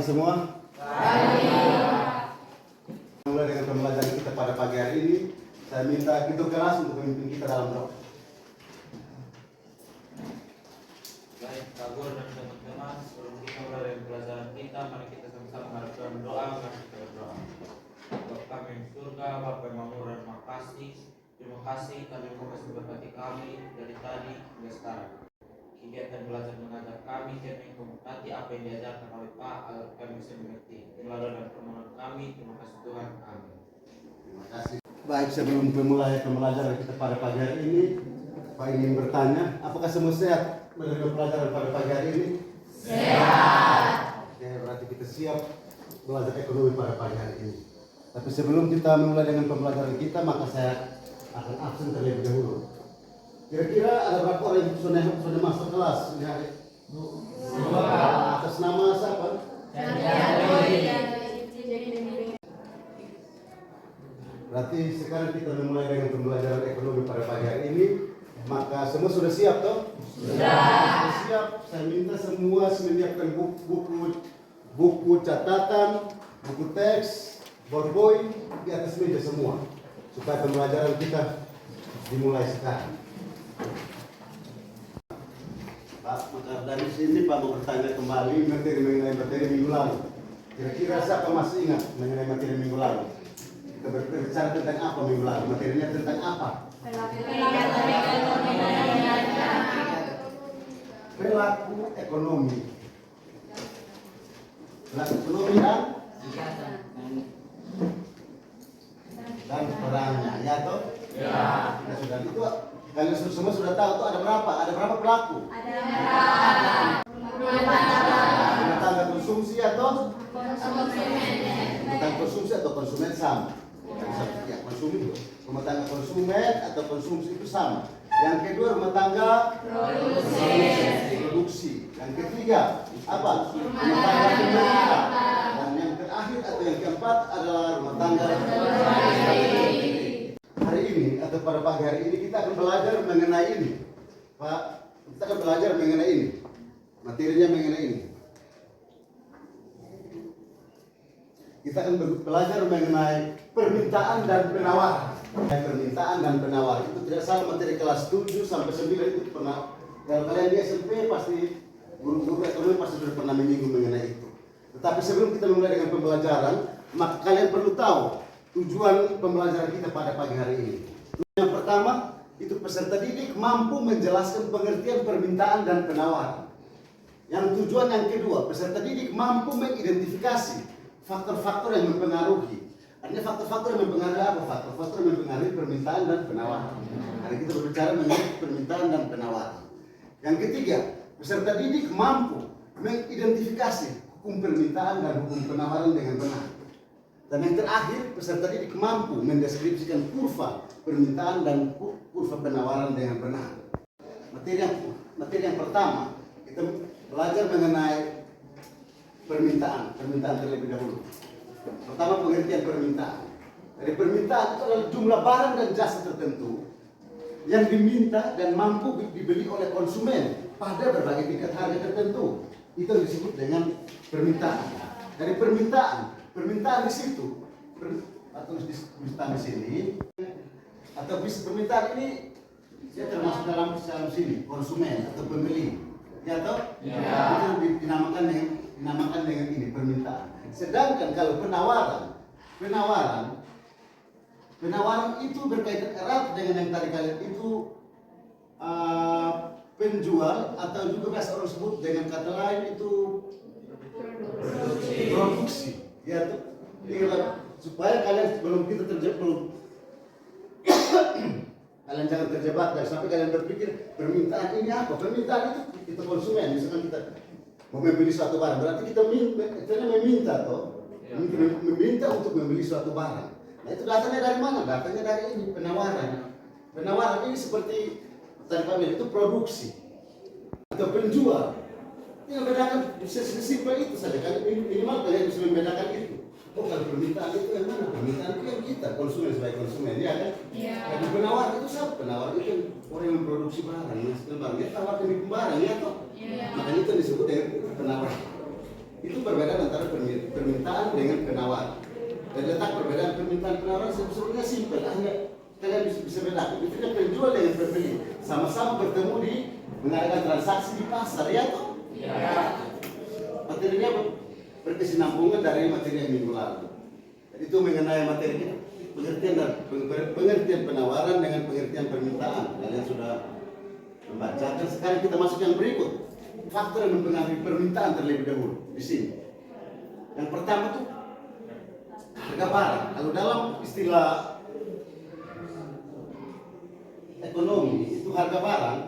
semua. Pagi. Mulai dengan pembelajaran kita pada pagi hari ini, saya minta kita kelas untuk memimpin kita dalam doa. Baik, Kak Guru dan teman-teman, sebelum kita mulai dengan pelajaran kita, mari kita sama-sama melakukan doa. Mari kita berdoa. Bapa kami yang surga, Bapa yang mamur dan makasih. Terima kasih kami mau kasih berkati kami dari tadi hingga sekarang. Kegiatan belajar mengajar kami, kami memberkati apa yang diajarkan oleh Pak agar kami bisa mengerti. Melalui dan permohonan kami, terima kasih Tuhan. Amin. Terima kasih. Baik, sebelum memulai pembelajaran kita pada pagi hari ini, Pak ingin bertanya, apakah semua sehat menerima pelajaran pada pagi hari ini? Sehat. Oke, berarti kita siap belajar ekonomi pada pagi hari ini. Tapi sebelum kita memulai dengan pembelajaran kita, maka saya akan absen terlebih dahulu. Kira-kira ada berapa orang yang sudah masuk kelas ini hari? Dua. Atas nama siapa? Berarti sekarang kita memulai dengan pembelajaran ekonomi pada pagi hari ini. Maka semua sudah siap toh? Sudah siap. Saya minta semua menyiapkan buku catatan, buku teks, ballpoint di atas meja semua, supaya pembelajaran kita dimulai sekarang. Pak, maka dari sini Pak mau bertanya kembali mengenai materi minggu lalu. Kira-kira siapa masih ingat mengenai materi minggu lalu? Kita berbicara tentang apa minggu lalu? Materinya tentang apa? Perilaku ekonomi. Perilaku ekonomi dan perannya, ya toh? Ya. Kita sudah itu. Kalian semua sudah tahu tuh ada berapa? Ada berapa pelaku? Ada berapa? Rumah tangga konsumsi atau konsumsi atau konsumen sama. Ya, konsumen itu. Rumah tangga konsumen atau konsumsi itu sama. Yang kedua rumah tangga produksi. Yang ketiga apa? Rumah tangga pemerintah. Dan yang terakhir atau yang keempat adalah rumah tangga hari ini atau pada pagi hari ini kita akan belajar mengenai ini, Pak. Kita akan belajar mengenai ini. Materinya mengenai ini. Kita akan belajar mengenai permintaan dan penawaran. Permintaan dan penawaran itu tidak salah materi kelas 7 sampai 9 itu pernah. Kalau kalian di SMP pasti guru-guru ekonomi pasti sudah pernah menyinggung mengenai itu. Tetapi sebelum kita mulai dengan pembelajaran, maka kalian perlu tahu tujuan pembelajaran kita pada pagi hari ini. Yang pertama, itu peserta didik mampu menjelaskan pengertian permintaan dan penawaran. Yang tujuan yang kedua, peserta didik mampu mengidentifikasi faktor-faktor yang mempengaruhi. Artinya faktor-faktor yang mempengaruhi apa? Faktor-faktor yang mempengaruhi permintaan dan penawaran. Hari kita berbicara mengenai permintaan dan penawaran. Yang ketiga, peserta didik mampu mengidentifikasi hukum permintaan dan hukum penawaran dengan benar. Dan yang terakhir, peserta didik mampu mendeskripsikan kurva permintaan dan kurva penawaran dengan benar. Materi yang pertama, kita belajar mengenai permintaan terlebih dahulu. Pertama, pengertian permintaan. Dari permintaan itu adalah jumlah barang dan jasa tertentu yang diminta dan mampu dibeli oleh konsumen pada berbagai tingkat harga tertentu. Itu yang disebut dengan permintaan. Dari permintaan di situ atau permintaan di sini atau permintaan ini dia termasuk dalam sini konsumen atau pembeli, ya toh? Ya. Itu dinamakan dengan ini permintaan. Sedangkan kalau penawaran itu berkaitan erat dengan yang tadi kalian itu penjual atau juga biasa orang sebut dengan kata lain itu produksi. Ya tuh, supaya kalian kalian jangan terjebak dan sampai kalian berpikir permintaan ini apa? Permintaan itu konsumen. Misalkan kita mau membeli suatu barang, berarti kita meminta toh, meminta untuk membeli suatu barang. Nah itu datanya dari mana? Datanya dari ini penawaran. Penawaran ini seperti tadi kami itu produksi atau penjual. Yang membedakan sesimpel itu saja. Minimal kalian bisa membedakan itu. Oh kalau permintaan itu yang mana? Permintaan itu yang kita konsumen sebagai konsumen, ya kan? Iya. Dan penawar itu siapa? Penawar itu orang yang memproduksi barang, menghasilkan barang. Dia tawarkan di barang, ya toh? Iya. Makanya itu disebut dengan penawar. Itu perbedaan antara permintaan dengan penawaran. Dan letak perbedaan permintaan penawaran sebenarnya simpel, hanya kalian bisa bedakan. Ketika penjual dengan pembeli sama-sama bertemu di mengadakan transaksi di pasar, ya toh? Ya. Materinya berkesinambungan dari materi yang minggu lalu. Jadi itu mengenai materi kita, pengertian penawaran dengan pengertian permintaan. Kalian sudah membacakan. Sekarang kita masuk yang berikut. Faktor yang mempengaruhi permintaan terlebih dahulu di sini. Yang pertama tuh harga barang. Kalau dalam istilah ekonomi itu harga barang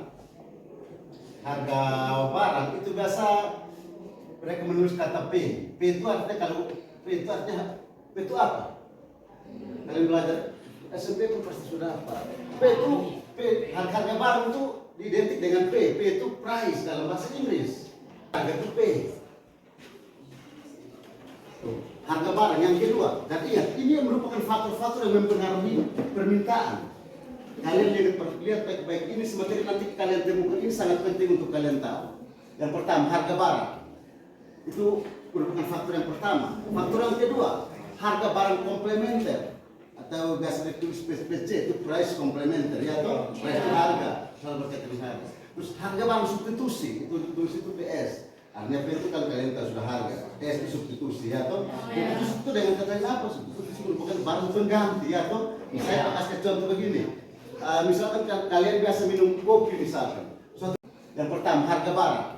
itu biasa mereka menulis kata P. P itu artinya P itu apa? Kalian belajar SMP itu pasti sudah apa? Harga barang itu identik dengan P. P itu price dalam bahasa Inggris. Harga itu P. Harga barang yang kedua. Dan ingat, ini yang merupakan faktor-faktor yang mempengaruhi permintaan. Kalian lihat baik-baik ini materi nanti kalian temukan, ini sangat penting untuk kalian tahu. Yang pertama, harga barang. Itu merupakan faktor yang pertama. Faktor yang kedua, harga barang komplementer atau biasa ditulis PC itu price komplementer, ya toh? Price itu harga, selalu berkaitan dengan harga. Terus harga barang substitusi, itu ditulis itu PS. Artinya P itu kalau kalian tahu sudah harga, S itu substitusi, ya toh? Substitusi itu dengan katanya apa? Substitusi merupakan barang pengganti, ya toh? Saya kasih contoh begini. Misalkan kalian biasa minum kopi misalkan. Yang pertama, harga barang.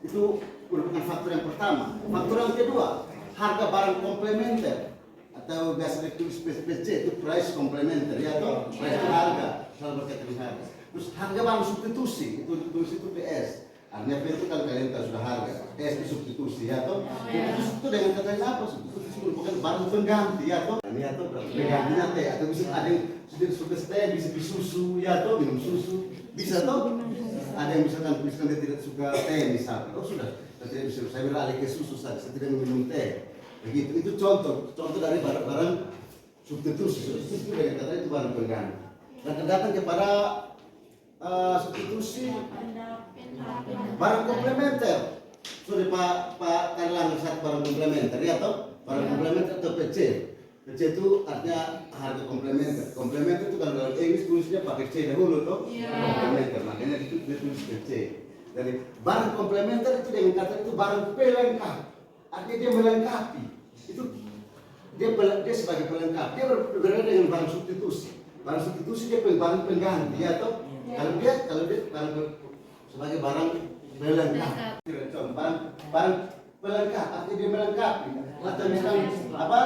Itu merupakan faktor yang pertama. Faktor yang kedua, harga barang komplementer atau biasa ditulis PC itu price komplementer, ya toh? Price itu harga, selalu berkaitan dengan harga. Terus harga barang substitusi, itu ditulis itu PS. Artinya P itu kalau kalian tahu sudah harga, S itu substitusi, ya toh? Substitusi itu dengan katanya apa? Substitusi merupakan barang pengganti, ya toh? Ini ya toh penggantinya teh, atau bisa ada yang sudah teh bisa susu, ya toh? Minum susu, bisa toh? Ada yang misalkan dia tidak suka teh misalkan, oh sudah, saya tidak bisa, saya beralih ke susu saja, saya tidak minum teh. Begitu, itu contoh dari barang-barang substitusi. Substitusi dengan katanya itu barang pengganti. Dan datang kepada substitusi barang komplementer. Sudah Pak Karlan saat barang komplementer, ya toh? Barang komplementer atau PC. PC itu artinya harga komplementer. Komplementer itu kalau dalam Inggris tulisnya pakai C dahulu toh? Komplementer, makanya itu ditulis PC. Jadi barang komplementer itu dengan kata itu barang pelengkap. Artinya dia melengkapi. Itu dia sebagai pelengkap. Dia berbeda dengan barang substitusi. Barang substitusi dia barang pengganti, ya toh? Kalau dia sebagai barang pelengkap. Barang pelengkap, artinya dia melengkapi. Atau misalnya apa?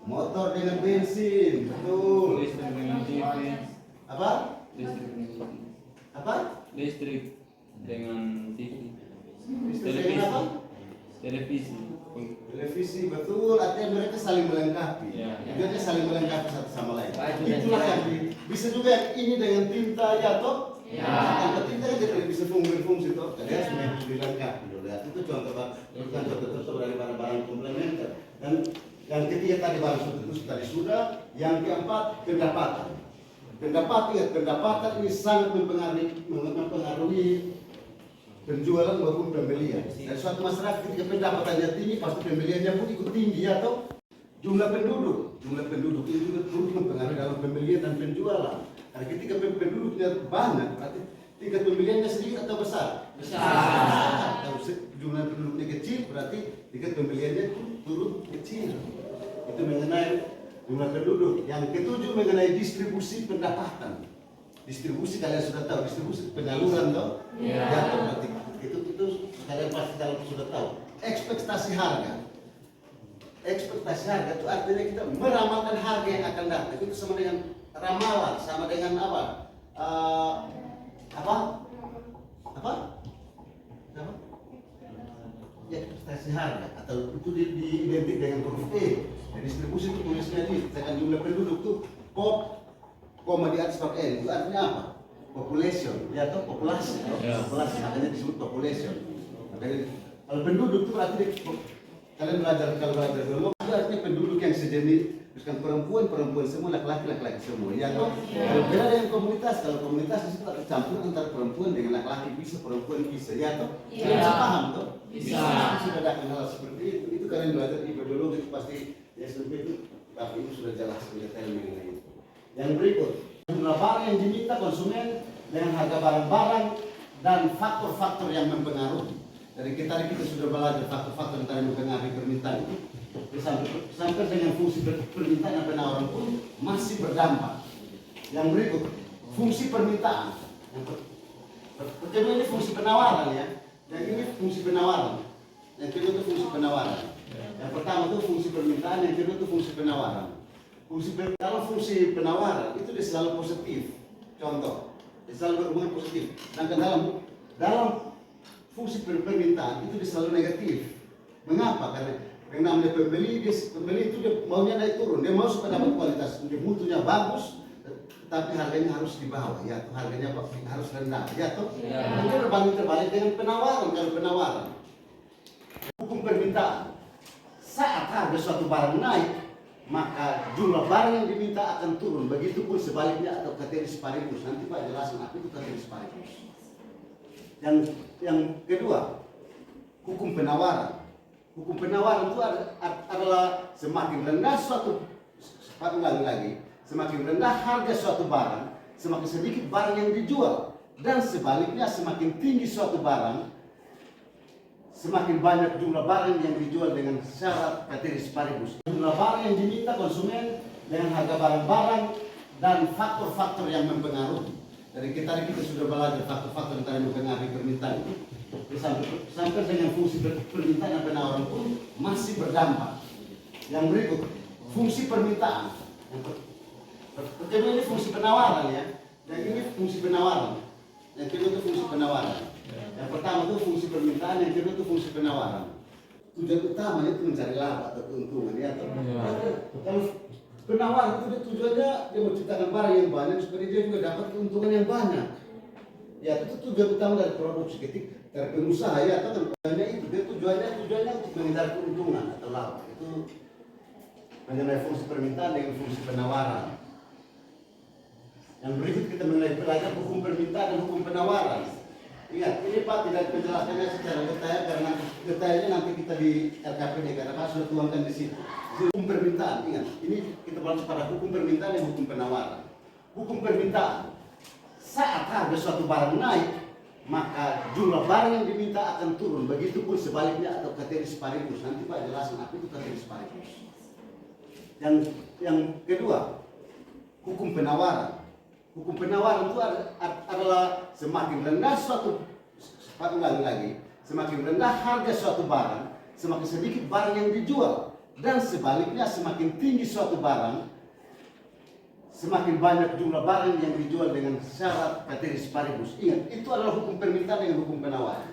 Motor dengan bensin, betul. Listrik dengan TV. Apa? Listrik dengan TV. Apa? Listrik dengan TV. Listrik dengan apa? Televisi. Televisi, betul. Artinya mereka saling melengkapi. Ya. Tujuannya saling melengkapi satu sama lain. Baju dan Itulah jasa. yang bisa juga ini dengan tinta, ya toh? Ya. Tanpa tinta kan dia tidak bisa berfungsi toh. Jadi harus dilengkapi dulu. Itu contoh dari barang-barang komplementer. Dan yang ketiga tadi barang substitusi tadi sudah. Yang keempat pendapatan. Pendapatan ini sangat mempengaruhi penjualan maupun pembelian. Dan suatu masyarakat ketika pendapatannya tinggi, pasti pembeliannya pun ikut tinggi, ya toh? Jumlah penduduk itu juga turut mempengaruhi dalam pembelian dan penjualan. Karena ketika penduduknya banyak, berarti tingkat pembeliannya sedikit atau besar? Besar. Kalau jumlah penduduknya kecil, berarti tingkat pembeliannya turut kecil. Itu mengenai jumlah penduduk. Yang ketujuh mengenai distribusi pendapatan. Distribusi kalian sudah tahu, distribusi penyaluran toh? Ya. Ya, berarti itu kalian pasti sudah tahu. Ekspektasi harga itu artinya kita meramalkan harga yang akan datang. Itu sama dengan ramalan, sama dengan apa? Ya, ekspektasi harga atau itu diidentik dengan huruf E. Distribusi itu tulisnya di dengan jumlah penduduk tuh koma di atas pakai N, itu artinya apa? Population, ya atau populasi, populasi makanya disebut population. Makanya kalau penduduk itu berarti kalian kalau belajar biologi itu artinya penduduk yang sejenis Bukan perempuan semua, laki-laki semua. Ya toh, kalau beda dengan komunitas, kalau komunitas itu ada campur antara perempuan dengan laki-laki bisa, perempuan bisa. Ya toh, bisa paham toh? Bisa. Sudah ada hal seperti itu. Itu kalian belajar di biologi itu pasti SMP itu, tapi itu sudah jelas detail mengenai itu. Yang berikut, jumlah barang yang diminta konsumen dengan harga barang-barang dan faktor-faktor yang mempengaruhi. Dari kita sudah belajar faktor-faktor yang mempengaruhi permintaan itu. Sampai dengan fungsi permintaan dan penawaran pun masih berdampak. Yang berikut, fungsi permintaan. Pertama ini fungsi penawaran ya. Yang ini fungsi penawaran. Yang kedua itu fungsi penawaran. Yang pertama itu fungsi permintaan, yang kedua itu fungsi penawaran. Kalau fungsi penawaran itu dia selalu positif. Contoh, dia selalu berhubungan positif. Dan dalam fungsi permintaan itu dia selalu negatif. Mengapa? Karena yang namanya pembeli itu dia maunya naik turun, dia mau supaya dapat kualitas, dia mutunya bagus, tapi harganya harus di bawah, ya, harganya harus rendah, ya toh. Itu berbanding terbalik dengan penawaran. Kalau penawaran, hukum permintaan, saat harga suatu barang naik, maka jumlah barang yang diminta akan turun. Begitupun sebaliknya atau ceteris paribus. Nanti Pak jelaskan apa itu ceteris paribus. Yang kedua, hukum penawaran. Hukum penawaran itu adalah semakin rendah semakin rendah harga suatu barang, semakin sedikit barang yang dijual. Dan sebaliknya semakin tinggi suatu barang, semakin banyak jumlah barang yang dijual dengan syarat ceteris paribus. Jumlah barang yang diminta konsumen dengan harga barang-barang dan faktor-faktor yang mempengaruhi. Dari kita sudah belajar faktor-faktor yang mempengaruhi permintaan itu. Sampai dengan fungsi permintaan dan penawaran pun masih berdampak. Yang berikut, fungsi permintaan. Pertama ini fungsi penawaran ya. Yang ini fungsi penawaran. Yang kedua itu fungsi penawaran. Yang pertama itu fungsi permintaan, yang kedua itu fungsi penawaran. Tujuan utamanya itu mencari laba atau keuntungan ya. Kalau penawaran itu tujuannya dia menciptakan barang yang banyak supaya dia juga dapat keuntungan yang banyak. Ya itu tujuan utama dari produksi ketika dari pengusaha ya, atau tujuannya itu dia tujuannya untuk mengejar keuntungan atau laba. Itu mengenai fungsi permintaan dengan fungsi penawaran. Yang berikut kita belajar hukum permintaan dan hukum penawaran. Ingat, ini Pak tidak menjelaskannya secara detail karena detailnya nanti kita di RKPD karena Pak sudah tuangkan di situ. Hukum permintaan, ingat, ini kita belajar pada hukum permintaan dan hukum penawaran. Hukum permintaan, saat harga suatu barang naik, maka jumlah barang yang diminta akan turun. Begitupun sebaliknya atau ceteris paribus. Nanti Pak jelaskan apa itu ceteris paribus. Yang kedua, hukum penawaran. Hukum penawaran itu adalah semakin rendah semakin rendah harga suatu barang, semakin sedikit barang yang dijual. Dan sebaliknya semakin tinggi suatu barang, semakin banyak jumlah barang yang dijual dengan syarat ceteris paribus. Ingat, itu adalah hukum permintaan dengan hukum penawaran.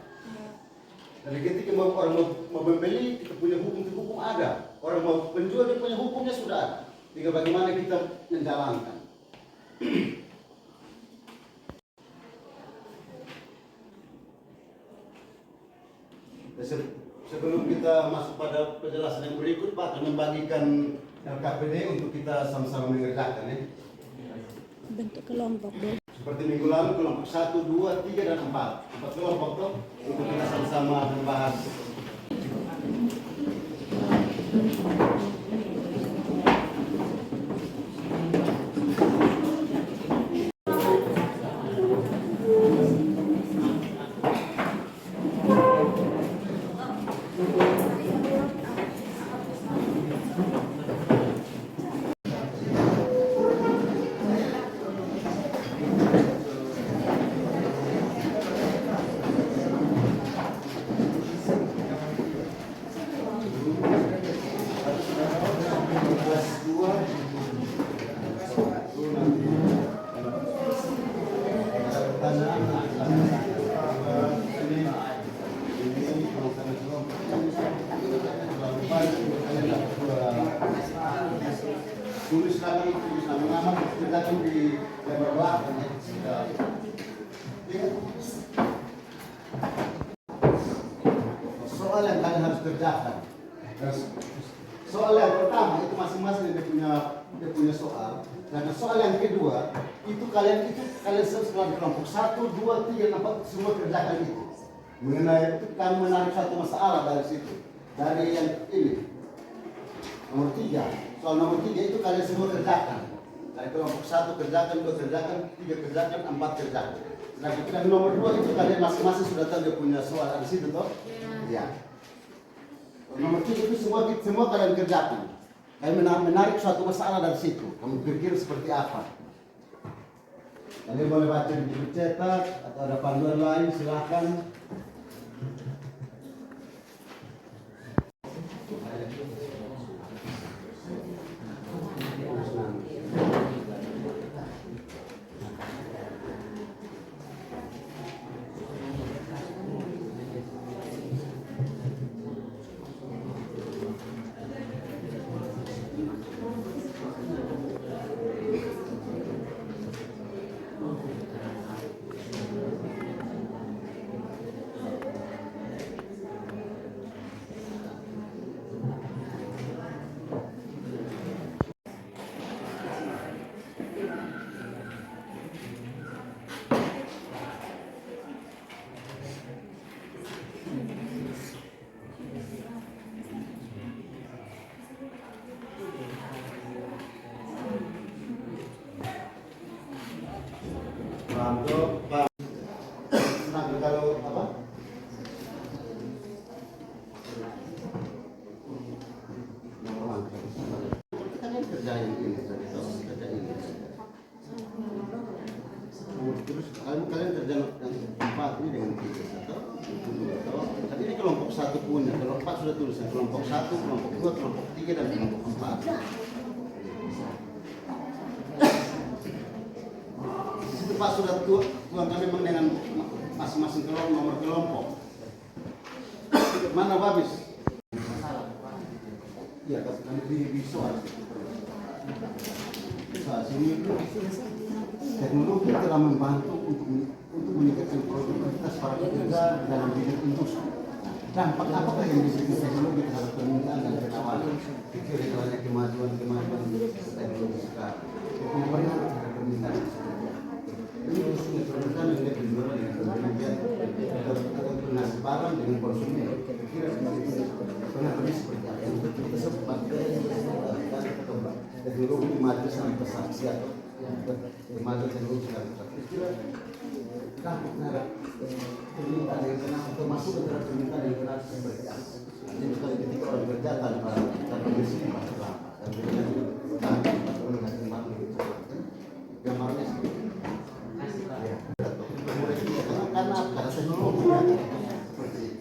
Jadi ketika orang mau membeli, kita punya hukum ada. Orang mau penjual, dia punya hukumnya sudah ada. Tinggal bagaimana kita menjalankan. Sebelum kita masuk pada penjelasan yang berikut, Pak akan membagikan RKPD untuk kita sama-sama mengerjakan ya. Bentuk kelompok dong. Seperti minggu lalu kelompok 1, 2, 3, dan 4. 4 kelompok tuh untuk kita sama-sama membahas. Tulis nama kita di lembar belakang ya. Soal yang kalian harus kerjakan. soal yang pertama itu masing-masing dia punya soal. Dan soal yang kedua itu kalian setelah di kelompok 1, 2, 3, 4 semua kerjakan itu. Mengenai itu kami menarik satu masalah dari situ. Dari yang ini nomor 3. Soal nomor 3 itu kalian semua kerjakan. Dari kelompok 1 kerjakan, 2 kerjakan, 3 kerjakan, 4 kerjakan. Nah, dan nomor 2 itu kalian masing-masing sudah tahu dia punya soal di situ toh? Iya. Nomor 3 itu semua kalian kerjakan. Kami menarik suatu masalah dari situ. Kamu pikir seperti apa? Kalian boleh baca di buku cetak atau ada panduan lain, silakan. Nah, kalau apa? Kalian kerjain ini saja, kerjain ini saja. Terus kalian kerja yang 4 ini dengan 3 atau tadi ini kelompok 1 punya, kelompok 4 sudah tulis, kelompok 1, kelompok 2, kelompok 3 dan kelompok 4. Pak sudah tuangkan memang dengan masing-masing nomor kelompok. Mana habis? Iya, kami di soal. Soal sini teknologi telah membantu untuk meningkatkan produktivitas para pekerja dalam bidang industri. Dampak apakah yang diberikan teknologi terhadap permintaan dan penawaran? Pikir banyak kemajuan teknologi sekarang. Perubahan terhadap permintaan. Ini permintaan yang lebih murah dengan pembelian atau penghasil barang dengan konsumen. Kira pernah lebih seperti apa yang kita sempat teknologi maju sampai pesaksi atau maju teknologi sampai pesaksi. Kira dampak terhadap permintaan yang kena atau masuk ke dalam permintaan yang kena seperti apa? Jadi ketika orang kerja tanpa mesin masalah dan kemudian tanpa menghasilkan barang gambarnya seperti itu. Karena teknologi seperti itu.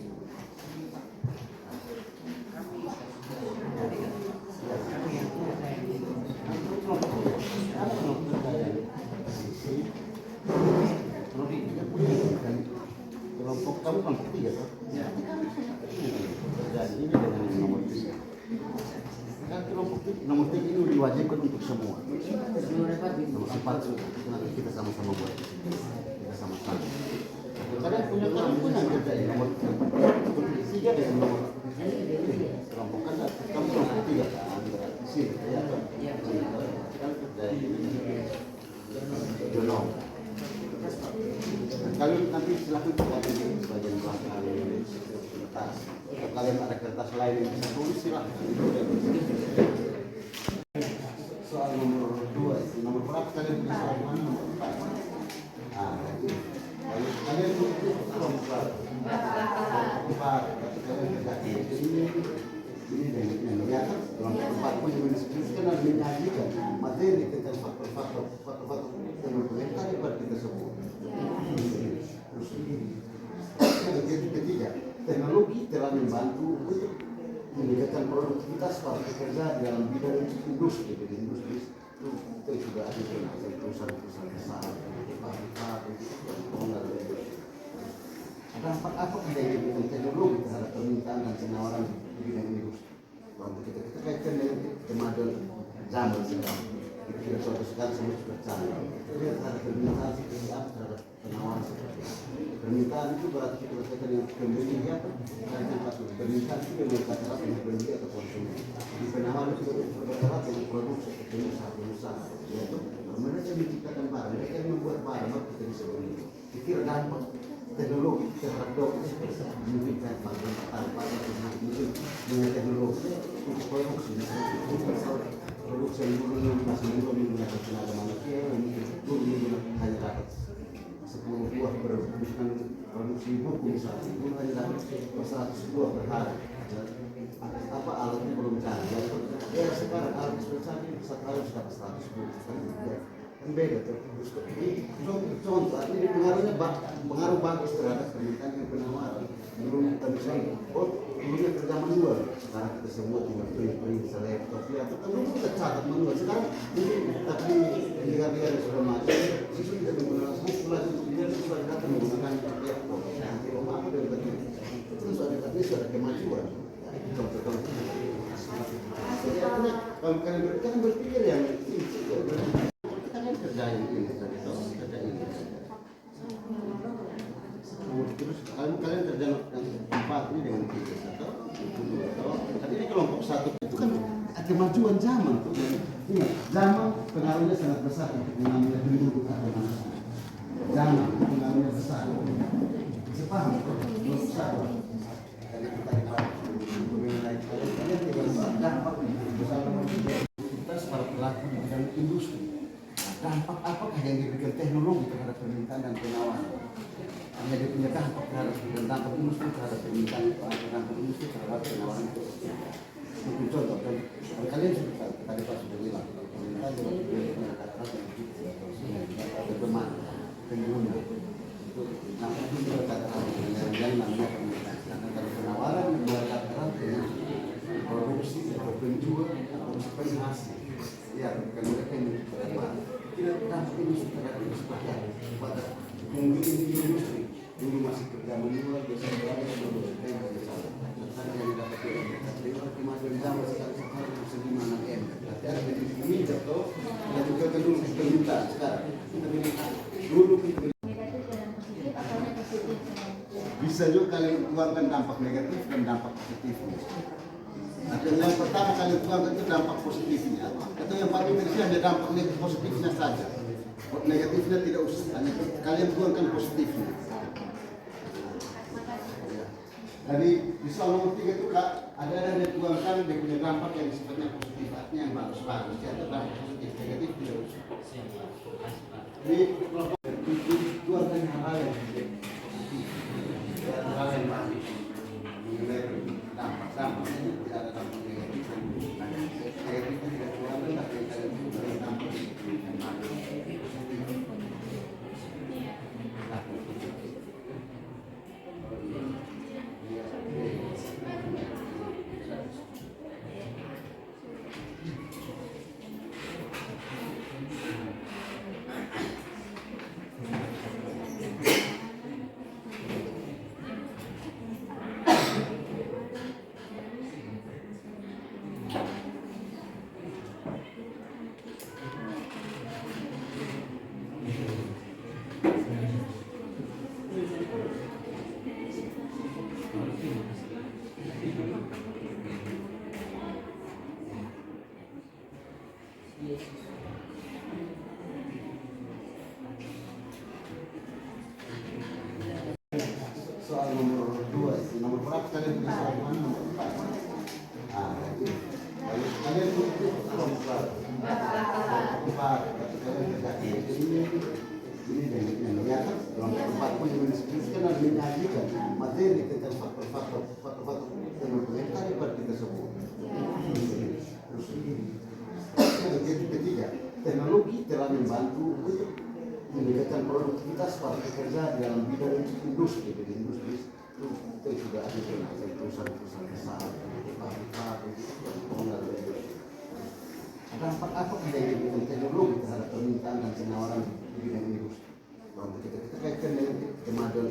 Kelompok kamu kelompok 3 toh? Ya. Jadi ini dengan nomor 3. Kan kelompok nomor 3 ini diwajibkan untuk semua. Nomor 4 itu nanti kita sama-sama buat. Kita sama-sama. Kalian punya kerja ini nomor 3 dengan nomor kelompok kan kamu kelompok 3 kan berarti sini ya kan? Kan kerja ini jono. Kalian nanti silakan kerjakan di bagian belakang kertas. Kalau kalian ada kertas lain yang bisa tulis silakan. Soal nomor 2 itu nomor berapa kalian bisa soal mana? Nomor 4. Ah, kalian itu kelompok 4. Kalian kerjakan ini dengan ya kan kelompok 4 pun mendiskusikan dan menyajikan materi tentang faktor-faktor yang mempengaruhi pada kita semua. Jadi ketiga, teknologi telah membantu untuk meningkatkan produktivitas para pekerja dalam bidang industri. Jadi industri itu juga ada perusahaan-perusahaan besar, dampak apa yang diberikan teknologi terhadap permintaan dan penawaran di bidang industri? Kalau kita kaitkan dengan kemajuan zaman sekarang, kita tidak suatu sekali semua seperti sana. Kita lihat terhadap permintaan seperti apa, terhadap penawaran seperti apa. Permintaan itu berarti kita berkaitan dengan pembeli ya, permintaan itu yang berkaitan dengan pembeli atau konsumen. Di penawaran itu berkaitan dengan produksi atau pengusaha, yaitu mereka menciptakan barang, mereka yang membuat barang, maka kita bisa beli. Pikir dampak teknologi terhadap mungkin kan barang tanpa mungkin dengan teknologi untuk produksi, produksi yang dulu masih belum menggunakan tenaga manusia, mungkin dulu menggunakan hanya dapat 10 buah bukan produksi buku misalnya, itu hanya dapat 100 buah per hari. Apa alatnya belum canggih? Ya sekarang alat sudah canggih, satu hari sudah 100 buku. Kan beda tuh. Contoh, ini pengaruh bagus terhadap permintaan yang penawaran. Belum tentu saja. Oh, dulunya kerja manual. Sekarang kita semua tinggal print laptop ya. Dulu kita catat manual. Sekarang mungkin tapi negara-negara yang sudah maju, siswa tidak menggunakan buku lagi untuk dia sudah datang menggunakan laptop. Nanti apa dan betul. Terus ada kemajuan. Contoh-contoh. Jadi artinya kalau kalian berpikir yang ini, kita kan kerja yang ini, kerja ini. Terus kalian kerja yang empat ini dengan kita atau tadi ini kelompok satu itu kan kemajuan zaman tuh. Ingat, zaman pengaruhnya sangat besar untuk mengambil penduduk atau manusia. Zaman pengaruhnya besar. Bisa paham? Belum besar. Karena kita dibahas mengenai kalian tidak dampak kita para pelaku di bidang industri. Dampak apakah yang diberikan teknologi terhadap permintaan dan penawaran? Hanya dia punya dampak terhadap dampak industri terhadap permintaan itu, dampak industri terhadap penawaran itu. Mungkin contoh, dan kalian sudah tahu, tadi Pak sudah bilang, permintaan juga punya kata-kata yang begitu, atau teman, pengguna. Itu dampak itu juga kata-kata yang namanya permintaan. Karena kalau penawaran membuat kata-kata dengan produksi atau penjual atau penghasil. Ya, bukan mereka yang menciptakan. Tidak dampak industri terhadap industri pada mungkin industri dulu masih kerja manual biasanya berada yang salah. Karena yang dapat dari kemajuan zaman sekarang harus segimana berarti ada ini jatuh dan juga dulu permintaan sekarang dulu bisa juga kalian tuangkan dampak negatif dan dampak positifnya. Atau yang pertama kali tuangkan itu dampak positifnya, atau yang paling penting hanya dampak positifnya saja. Negatifnya tidak usah, hanya kalian tuangkan positifnya. Jadi di soal nomor 3 itu Kak, ada yang tuangkan dia punya dampak yang sifatnya positif, artinya yang bagus-bagus, atau dampak positif, negatif tidak usah. Jadi tuangkan hal-hal yang positif, hal-hal yang bagus. Dampak ini tidak ada dampak negatif, negatifnya tidak tuangkan, tapi kalian tuangkan dampak positif yang bagus. Soal nomor 2, nomor berapa kalian punya soal mana? Nomor 4. Ah, itu. Kalian itu kelompok 4. Kalian kerja ini dengan nyata kelompok 4 pun yang disebutkan dan menyajikan materi tentang faktor-faktor yang kita sebut. Terus yang ketiga, teknologi telah membantu untuk meningkatkan produktivitas para pekerja dalam bidang industri. Jadi industri itu sudah ada perusahaan-perusahaan besar, pabrik-pabrik, dampak apa yang diberikan teknologi terhadap permintaan dan penawaran di bidang industri? Kalau kita kaitkan dengan kemajuan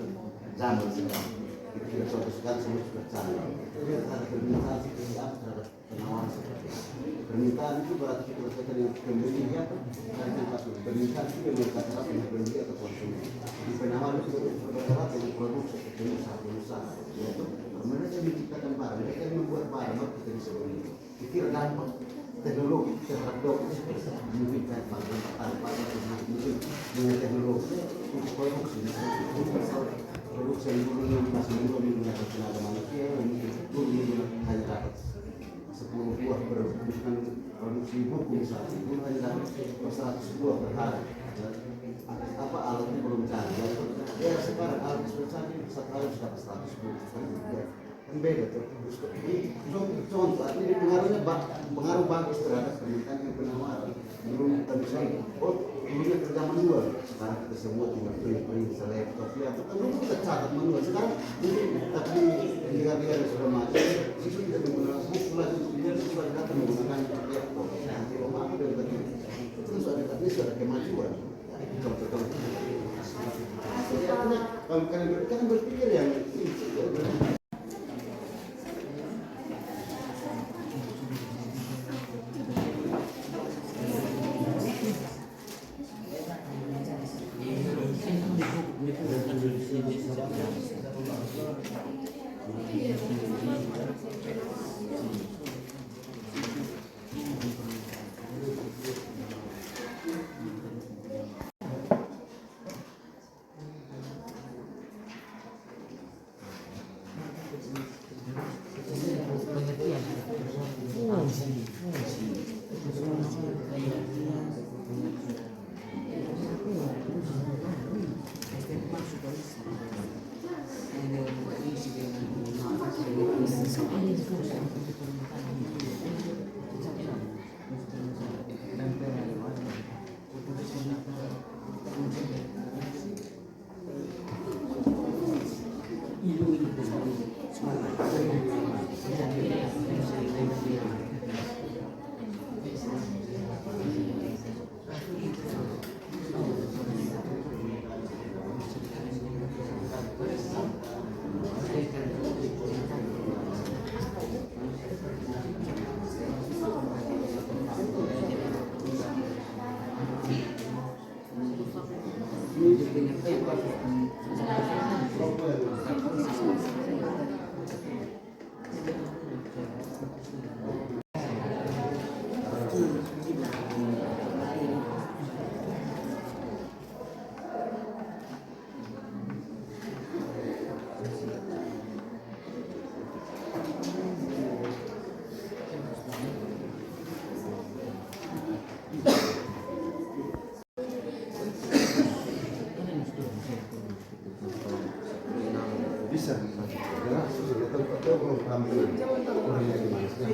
zaman sekarang, Kita tidak suatu sekali semua bercanda. Jadi terhadap permintaan seperti apa terhadap penawaran seperti itu. Permintaan itu berarti kita berkaitan dengan pembeli apa? Dari tempat itu. Permintaan itu yang berkaitan dengan pembeli atau konsumen. Di penawaran itu berkaitan dengan produksi atau pengusaha. Yaitu mereka menciptakan barang, mereka yang membuat barang, maka kita bisa beli. Pikir dampak teknologi terhadap dokumen mungkin tanpa mungkin dengan teknologi untuk produksi yang dulu masih belum menggunakan tenaga manusia mungkin dulu hanya dapat 10 buah bukan produksi buku misalnya dulu hanya dapat 100 buah per hari apa alatnya belum canggih ya sekarang alat seperti satu hari sudah 100 buah kan beda tuh. Contoh artinya pengaruh bagus terhadap permintaan yang penawaran. Belum tentu saja. Oh, dulunya kerja manual. Sekarang kita semua tinggal print laptop ya. Dulu kita catat manual. Sekarang mungkin tapi negara-negara yang sudah maju, siswa tidak menggunakan buku lagi untuk dia sudah datang menggunakan laptop. Nanti apa dari tadi itu sudah kemajuan. Contoh-contoh. Kalau kalian berpikir yang ini. Bisa, jelas, atau belum paham kurangnya gimana sih?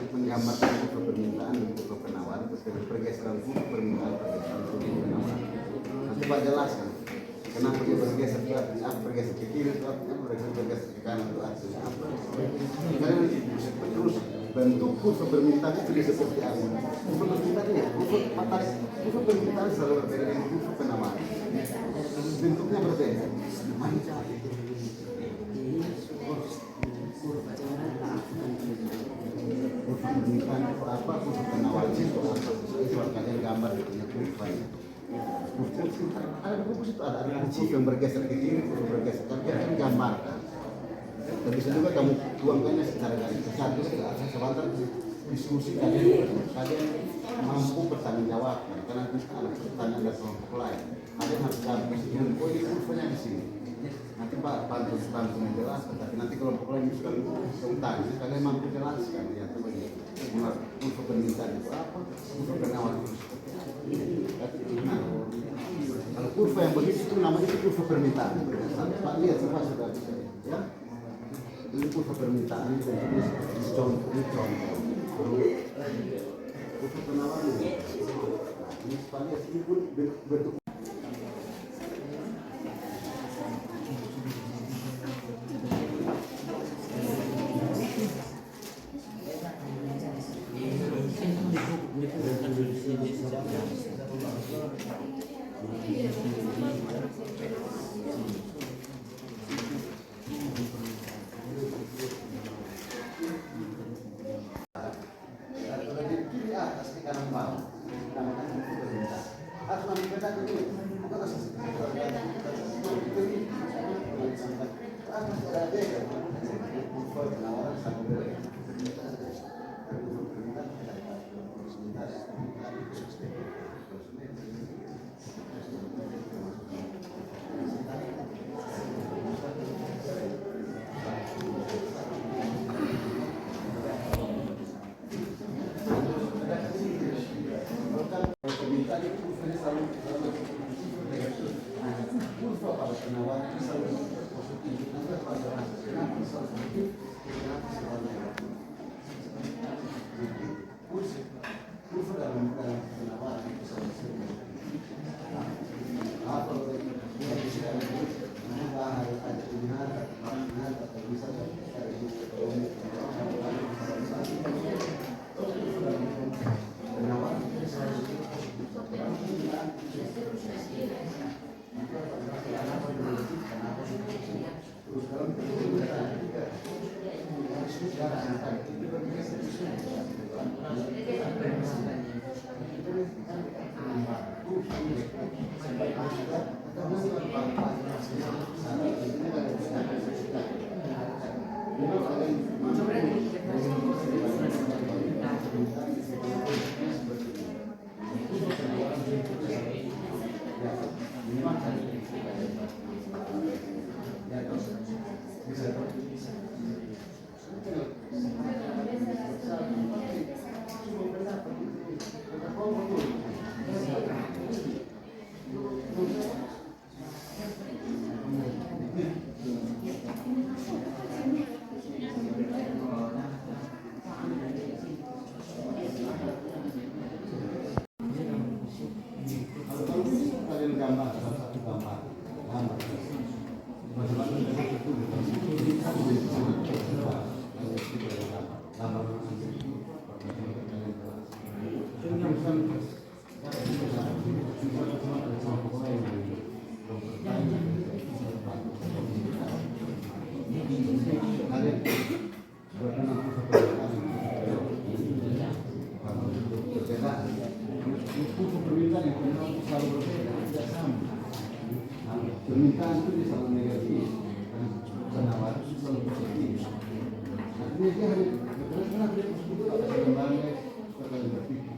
Menggambarkan buku permintaan dan buku penawaran pergeseran buku permintaan pergeseran buku penawaran. Nanti Pak jelaskan kenapa dia bergeser ke artinya apa, bergeser ke kiri itu artinya apa, bergeser ke kanan itu artinya apa. Karena terus bentuk buku permintaan itu seperti apa. Buku permintaan ini, buku permintaan selalu berbeda dengan buku penawaran. Bentuknya berbeda. Kurva permintaan itu apa? Kurva penawaran itu apa? Coba kalian gambar punya kurvanya. Ada buku itu ada kurva yang bergeser ke kiri, kurva bergeser ke kanan, kan gambarkan. Dan bisa juga kamu tuangkannya secara garis besar, sebentar diskusi kalian mampu bertanggung jawab karena ada pertanyaan dari kelompok lain. Kalian harus gabung. Oh ini kurvanya di sini. Nanti Pak bantu menjelaskan. Tapi nanti kelompok lain juga tanya, kalian mampu jelaskan ya begitu. Kurva permintaan itu apa? Kurva penawaran itu seperti apa? Kalau kurva yang begitu itu namanya itu kurva permintaan. Pak lihat semua sudah bisa ya. Ini kurva permintaan itu contoh. Kurva penawaran ini supaya ini pun bentuk. Permintaan itu bisa negatif, penawaran itu selalu positif. Artinya dia harus karena dia positif ada kembangnya seperti berpikir.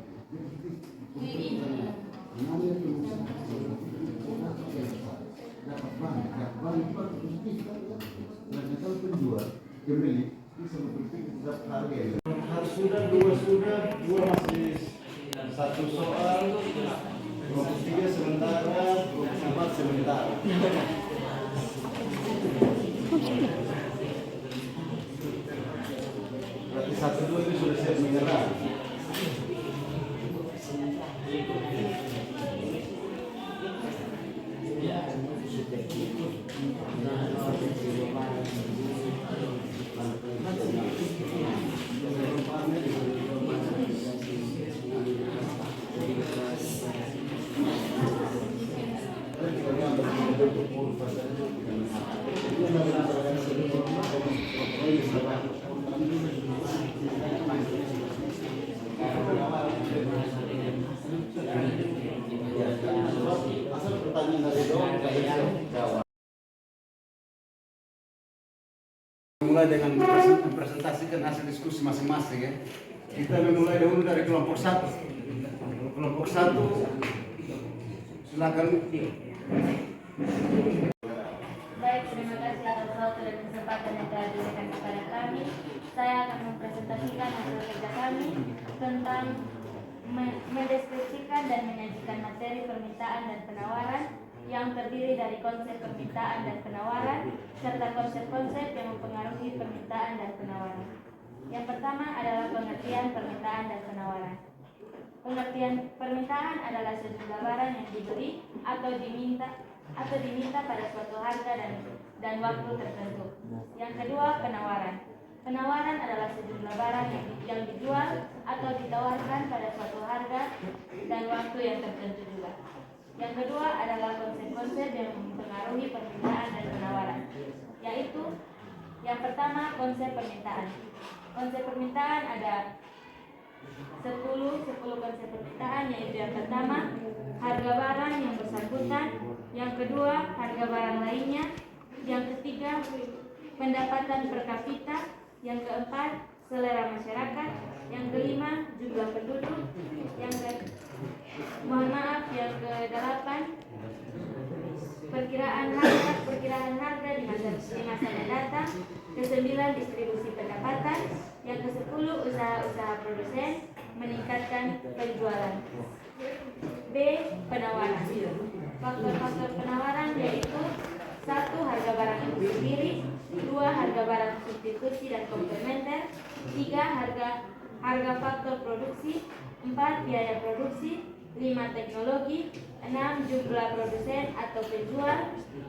Namanya itu dapat bank positif. Dan kalau penjual pembeli bisa berpikir dapat harga. Harus sudah dua masih satu soal. 23 sementara, 24 sementara. Berarti 1-2 itu sudah siap menyerah. Asal pertanyaan dari doang, jawab. Mulai dengan mempresentasikan hasil diskusi masing-masing ya. Kita memulai dahulu dari kelompok 1. Kelompok 1 silakan. Baik, terima kasih atas waktu dan kesempatan yang telah diberikan kepada kami. Saya akan mempresentasikan hasil kerja kami tentang mendeskripsikan dan menyajikan materi permintaan dan penawaran yang terdiri dari konsep permintaan dan penawaran serta konsep-konsep yang mempengaruhi permintaan dan penawaran. Yang pertama adalah pengertian permintaan dan penawaran. Pengertian permintaan adalah sejumlah barang yang dibeli atau diminta pada suatu harga dan waktu tertentu. Yang kedua, penawaran. Penawaran adalah sejumlah barang yang dijual atau ditawarkan pada suatu harga dan waktu yang tertentu juga. Yang kedua adalah konsep-konsep yang mempengaruhi permintaan dan penawaran, yaitu yang pertama konsep permintaan. Konsep permintaan ada 10 konsep permintaan, yaitu yang pertama harga barang yang bersangkutan, yang kedua harga barang lainnya, yang ketiga pendapatan per kapita, yang keempat selera masyarakat, yang kelima jumlah penduduk, yang ke-8 perkiraan harga di masa mendatang, ke-9 distribusi pendapatan, yang ke-10 usaha produsen meningkatkan penjualan. B. Penawaran. Faktor-faktor penawaran yaitu 1. Harga barang itu sendiri, 2. Harga barang substitusi dan komplementer, 3. Harga faktor produksi, 4. Biaya produksi, 5. Teknologi, 6. Jumlah produsen atau penjual,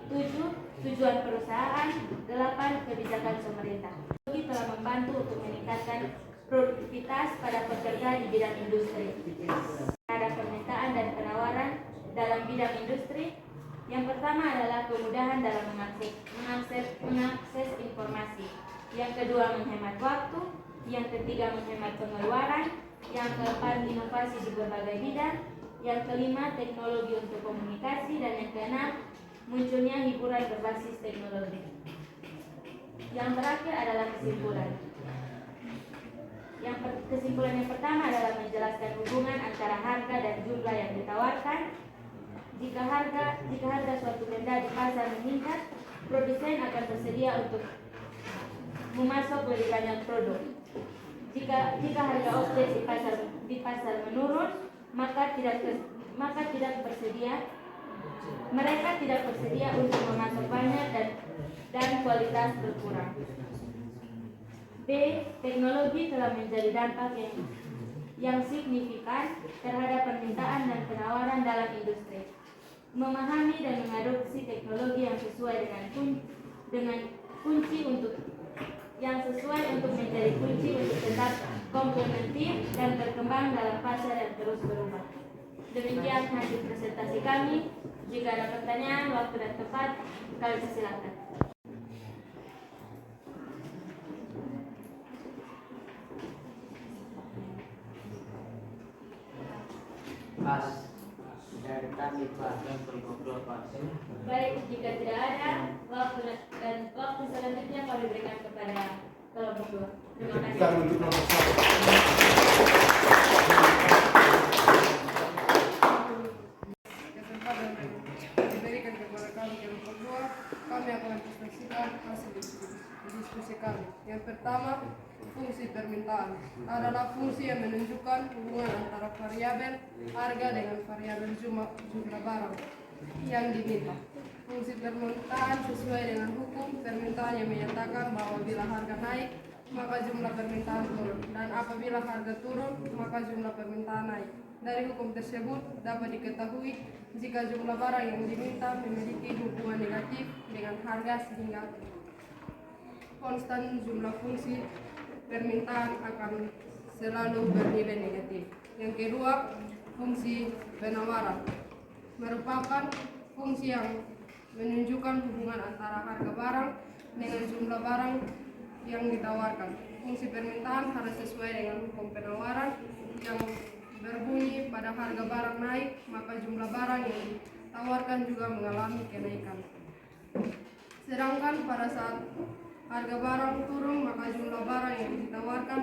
7. Tujuan perusahaan, 8. Kebijakan pemerintah. Teknologi telah membantu untuk meningkatkan produktivitas pada pekerja di bidang industri. Ada permintaan dan penawaran dalam bidang industri. Yang pertama adalah kemudahan dalam mengakses informasi. Yang kedua menghemat waktu. Yang ketiga menghemat pengeluaran. Yang keempat inovasi di berbagai bidang. Yang kelima teknologi untuk komunikasi. Dan yang keenam munculnya hiburan berbasis teknologi. Yang terakhir adalah kesimpulan. Kesimpulan yang pertama adalah menjelaskan hubungan antara harga dan jumlah yang ditawarkan. Jika harga suatu benda di pasar meningkat, produsen akan bersedia untuk memasok lebih banyak produk. Jika harga objek di pasar menurun, mereka tidak bersedia untuk memasok banyak dan kualitas berkurang. B. Teknologi telah menjadi dampak yang signifikan terhadap permintaan dan penawaran dalam industri. Memahami dan mengadopsi teknologi yang sesuai untuk menjadi kunci untuk tetap kompetitif dan berkembang dalam pasar yang terus berubah. Demikian hasil presentasi kami. Jika ada pertanyaan, waktu dan tempat, kami persilakan. Pas dari kami Pak. Baik, jika tidak ada waktu selanjutnya kami berikan kepada kelompok 2. Terima kasih. Kita untuk kelompok 1. Kesempatan diberikan kepada kami kelompok 2, kami akan mempresentasikan hasil diskusi kami. Yang pertama, fungsi permintaan adalah fungsi yang menunjukkan hubungan antara variabel harga dengan variabel jumlah barang yang diminta. Fungsi permintaan sesuai dengan hukum permintaan yang menyatakan bahwa bila harga naik maka jumlah permintaan turun, dan apabila harga turun maka jumlah permintaan naik. Dari hukum tersebut dapat diketahui jika jumlah barang yang diminta memiliki hubungan negatif dengan harga sehingga konstan jumlah fungsi permintaan akan selalu bernilai negatif. Yang kedua, fungsi penawaran merupakan fungsi yang menunjukkan hubungan antara harga barang dengan jumlah barang yang ditawarkan. Fungsi permintaan harus sesuai dengan hukum penawaran yang berbunyi pada harga barang naik, maka jumlah barang yang ditawarkan juga mengalami kenaikan. Sedangkan pada saat harga barang turun, maka jumlah barang yang ditawarkan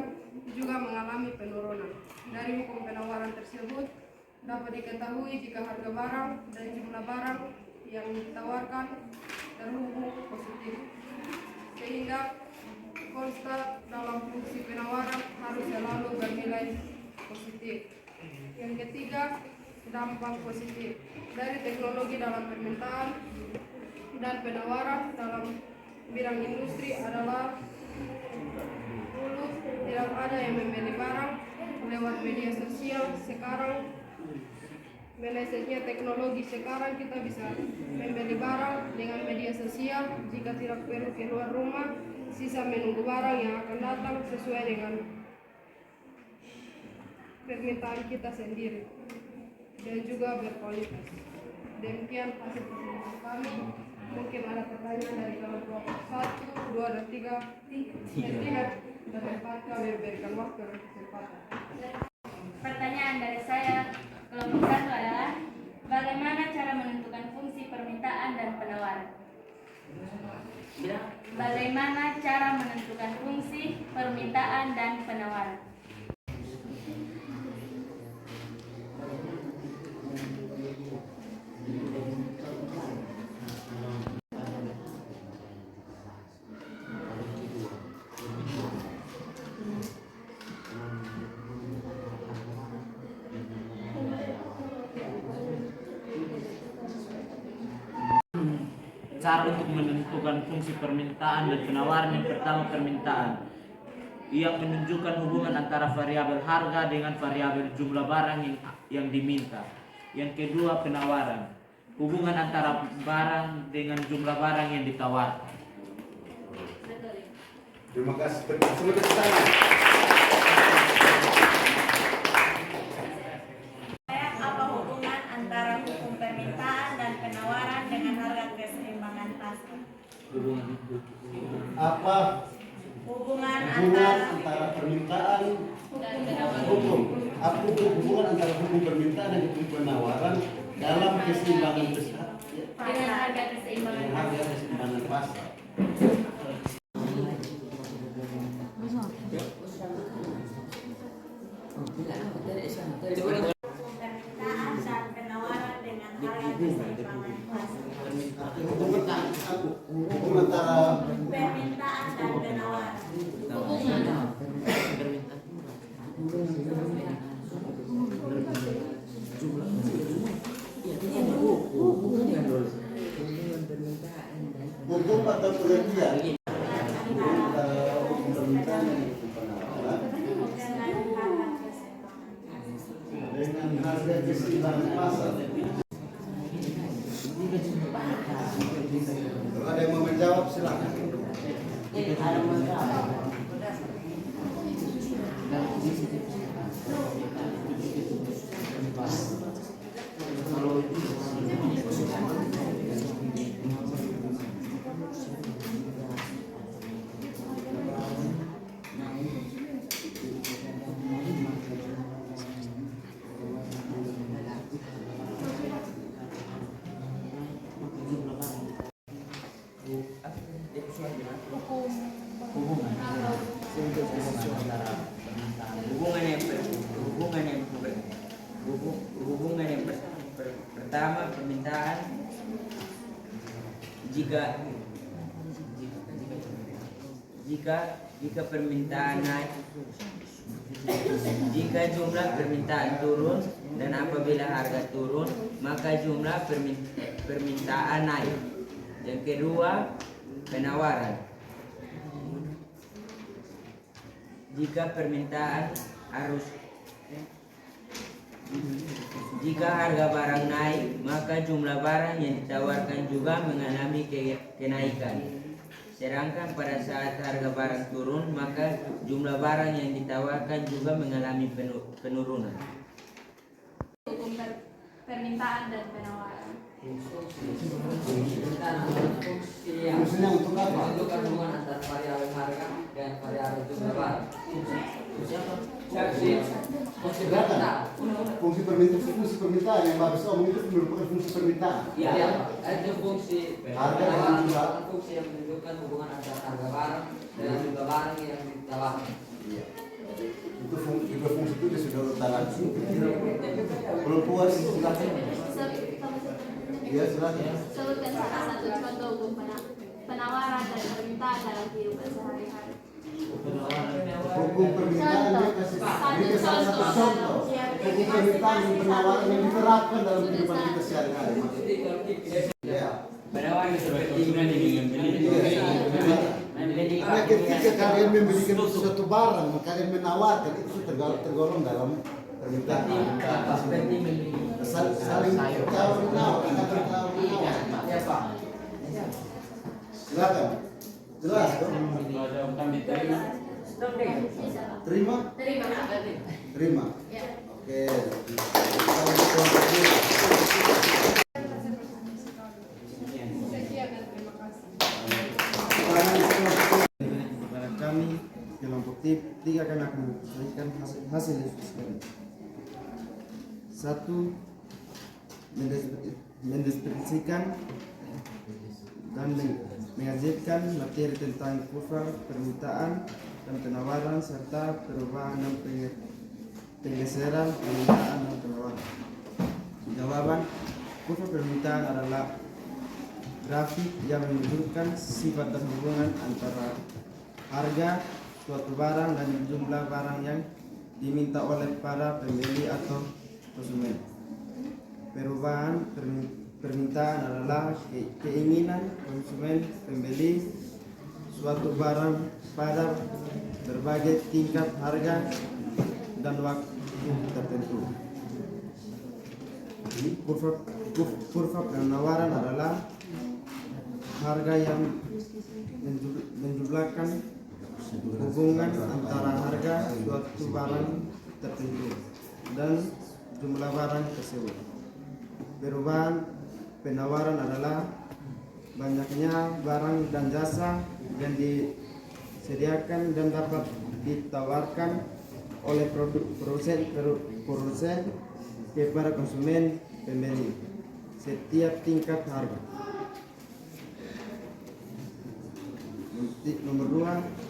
juga mengalami penurunan. Dari hukum penawaran tersebut dapat diketahui jika harga barang dan jumlah barang yang ditawarkan terhubung positif, sehingga konsta dalam fungsi penawaran harus selalu bernilai positif. Yang ketiga, dampak positif dari teknologi dalam permintaan dan penawaran dalam bidang industri adalah dulu tidak ada yang membeli barang lewat media sosial. Sekarang melesetnya teknologi, sekarang kita bisa membeli barang dengan media sosial. Jika tidak perlu keluar rumah, sisa menunggu barang yang akan datang sesuai dengan permintaan kita sendiri dan juga berkualitas. Demikian hasil penelitian kami. Mungkin ada pertanyaan dari kelompok 1, 2, dan 3. Dan 4 kami berikan waktu dan kesempatan. Pertanyaan dari saya kelompok 1 adalah bagaimana cara menentukan fungsi permintaan dan penawaran? Bagaimana cara menentukan fungsi permintaan dan penawaran? Cara untuk menentukan fungsi permintaan dan penawaran. Yang pertama, permintaan yang menunjukkan hubungan antara variabel harga dengan variabel jumlah barang yang diminta. Yang kedua, penawaran, hubungan antara barang dengan jumlah barang yang ditawarkan. Terima kasih. Semua tepuk tangan. Apa hubungan antara hukum permintaan dan penawaran dengan harga keseimbangan pasar? Apa Hubungan antara permintaan hukum? Apa hubungan antara hukum permintaan dan hukum penawaran dalam keseimbangan pasar? Dengan harga keseimbangan Dengan harga keseimbangan pasar. permintaan dan penawaran dengan harga keseimbangan pasar? Hubungan antara Permintaan dan penawaran. hukum atau pengertian antara hukum permintaan dan hukum penawaran dengan harga keseimbangan pasar. Kalau ada yang mau menjawab silakan. Hubungan yang pertama, permintaan. Jika permintaan naik, jika jumlah permintaan turun, dan apabila harga turun, maka jumlah permintaan naik. Yang kedua, penawaran. Jika harga barang naik, maka jumlah barang yang ditawarkan juga mengalami kenaikan. Sedangkan pada saat harga barang turun, maka jumlah barang yang ditawarkan juga mengalami penurunan. Hukum permintaan dan penawaran. Fungsinya untuk apa? menentukan hubungan antara variabel harga dan variabel jumlah barang. Fungsi permintaan. Fungsi permintaan yang Bapak omong itu merupakan fungsi permintaan. Iya, itu fungsi Harga dan jumlah. fungsi yang menentukan hubungan antara harga barang dan jumlah barang yang ditawarkan. Iya. Itu fungsi itu dia sudah utarakan. Belum puas silakan. Iya silakan. Sebutkan salah satu contoh hukum penawaran dan permintaan dalam kehidupan sehari-hari. Hukum permintaan dia kasih salah satu contoh. Hukum permintaan dan penawaran yang diterapkan dalam kehidupan kita sehari-hari. Ya. Penawaran seperti Karena ketika kalian membelikan suatu barang, kalian menawarkan itu tergolong dalam permintaan. Saling tawar menawar, ya Pak. silakan. Jelas dong. Kalau ada utang diterima. Terima? Terima. Ya. Oke. Sekian dan terima kasih. Kepada kami kelompok tiga akan memberikan hasil diskusi. 1. Mendeskripsikan dan mengajarkan materi tentang kurva permintaan dan penawaran serta perubahan dan penggeseran permintaan dan penawaran. Jawaban: kurva permintaan adalah grafik yang menunjukkan sifat dan hubungan antara harga suatu barang dan jumlah barang yang diminta oleh para pembeli atau konsumen. Perubahan permintaan adalah keinginan konsumen pembeli suatu barang pada berbagai tingkat harga dan waktu tertentu. Kurva penawaran adalah harga yang menjumlahkan hubungan antara harga suatu barang tertentu dan jumlah barang tersebut. Perubahan penawaran adalah banyaknya barang dan jasa yang disediakan dan dapat ditawarkan oleh produsen kepada konsumen pembeli setiap tingkat harga. Nomor 2,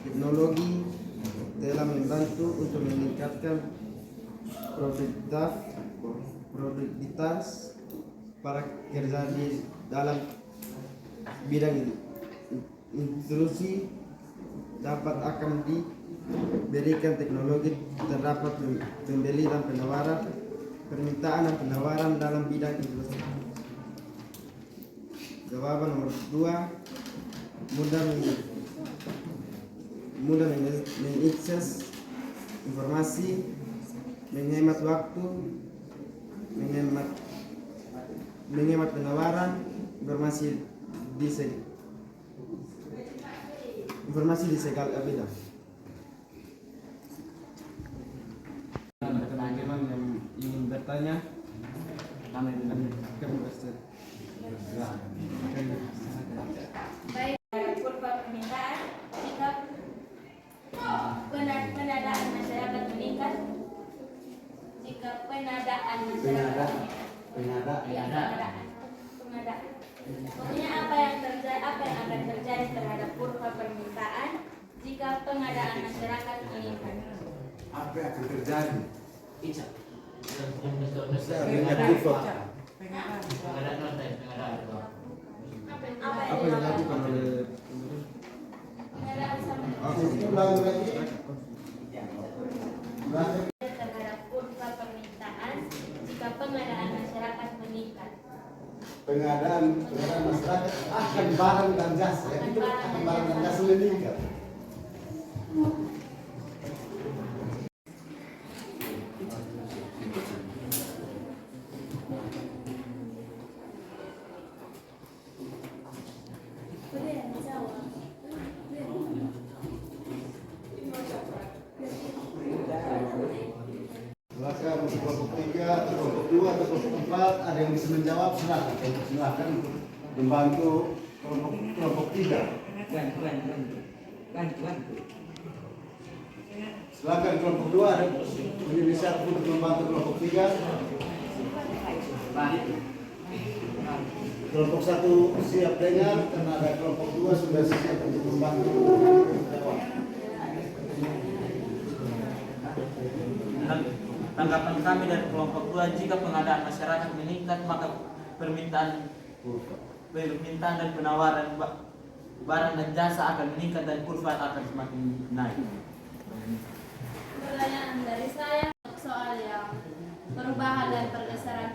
teknologi telah membantu untuk meningkatkan produktivitas para kerja di dalam bidang industri dapat akan diberikan teknologi terdapat pembeli dan penawaran permintaan dan penawaran dalam bidang industri. Jawaban nomor 2, mudah mengakses informasi, menghemat waktu, menghemat penawaran, informasi di segala bidang. Teman-teman yang ingin bertanya, kami bersedia. Baik, kurva permintaan jika penadaan masyarakat meningkat, jika pengadaan masyarakat pengadaan. Pokoknya apa yang akan terjadi terhadap kurva permintaan jika pengadaan masyarakat meningkat? Apa yang akan terjadi? Apa yang dilakukan oleh Pengadaan sama Ulang lagi. terhadap kurva permintaan jika pengadaan masyarakat meningkat. Pengadaan masyarakat akan barang dan jasa, itu akan barang dan jasa meningkat. Silakan kelompok 3, kelompok 2, atau kelompok 4. keempat ada yang bisa menjawab, silakan untuk membantu kelompok 3. Silakan kelompok 2 ada inisiatif untuk membantu kelompok 3. Kelompok 1 siap dengar karena ada kelompok 2 sudah siap untuk membantu jawab. Tanggapan kami dari kelompok 2, jika pengadaan masyarakat meningkat maka permintaan dan penawaran barang dan jasa akan meningkat dan kurva akan semakin naik. Pertanyaan dari saya soal yang perubahan dan pergeseran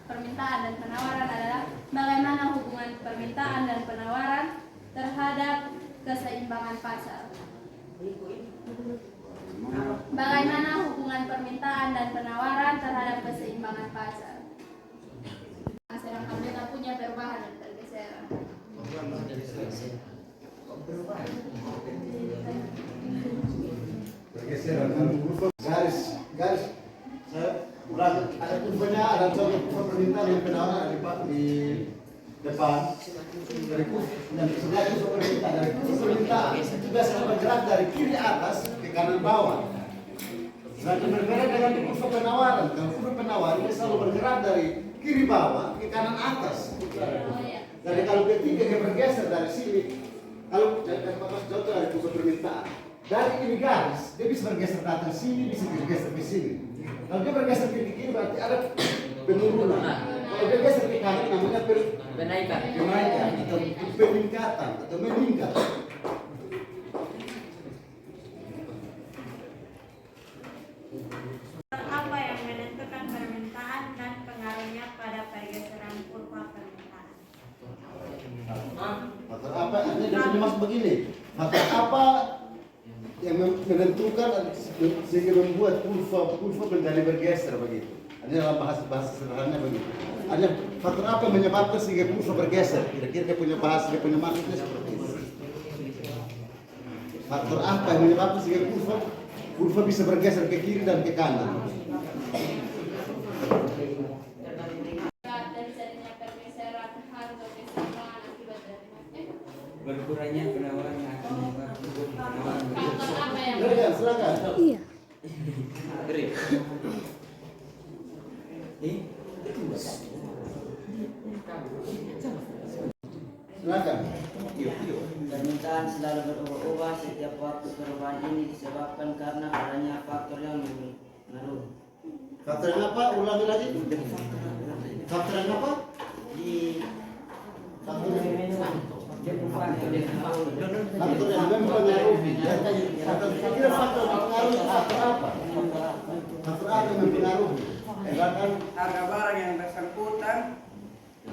permintaan dan penawaran adalah bagaimana hubungan permintaan dan penawaran terhadap keseimbangan pasar. Bagaimana hubungan permintaan dan penawaran terhadap keseimbangan pasar? Sedangkan kita punya perubahan dan pergeseran. Pergeseran garis saya ulang, ada kurvanya, ada contoh kurva permintaan dan penawaran di depan dari kurva dan sebelah kurva permintaan. Dari kurva permintaan itu biasanya bergerak dari kiri atas ke kanan bawah. Sedangkan berbeda dengan di kurva penawaran. Kalau kurva penawaran dia selalu bergerak dari kiri bawah ke kanan atas. Jadi kalau ketiga dia bergeser dari sini. Kalau contoh dari kurva permintaan, dari ini garis dia bisa bergeser ke atas sini, bisa bergeser ke sini. Kalau dia bergeser ke kiri berarti ada penurunan. Kalau dia geser ke kanan namanya kenaikan atau peningkatan atau meningkat. Apa yang menentukan permintaan dan pengaruhnya pada pergeseran kurva permintaan? Faktor apa? Artinya dia masuk begini. Faktor apa yang menentukan sehingga membuat kurva menjadi bergeser begitu? Ini dalam bahasa sederhananya begitu. Ada faktor apa yang menyebabkan sehingga kurva bergeser? Kira-kira dia punya bahasa, dia punya maksudnya seperti itu. Faktor apa yang menyebabkan sehingga kurva bisa bergeser ke kiri dan ke kanan? Berkurangnya penawaran yang akan menyebabkan penawaran. Silakan. Iya. Silakan. Permintaan selalu berubah-ubah setiap waktu. Perubahan ini disebabkan karena adanya faktor yang mengaruhi. Faktor yang apa? Ulangi lagi. Faktor yang apa? Faktor yang mempengaruhi. Kira faktor mempengaruhi faktor apa? Faktor apa yang mempengaruhi? Harga barang yang bersangkutan,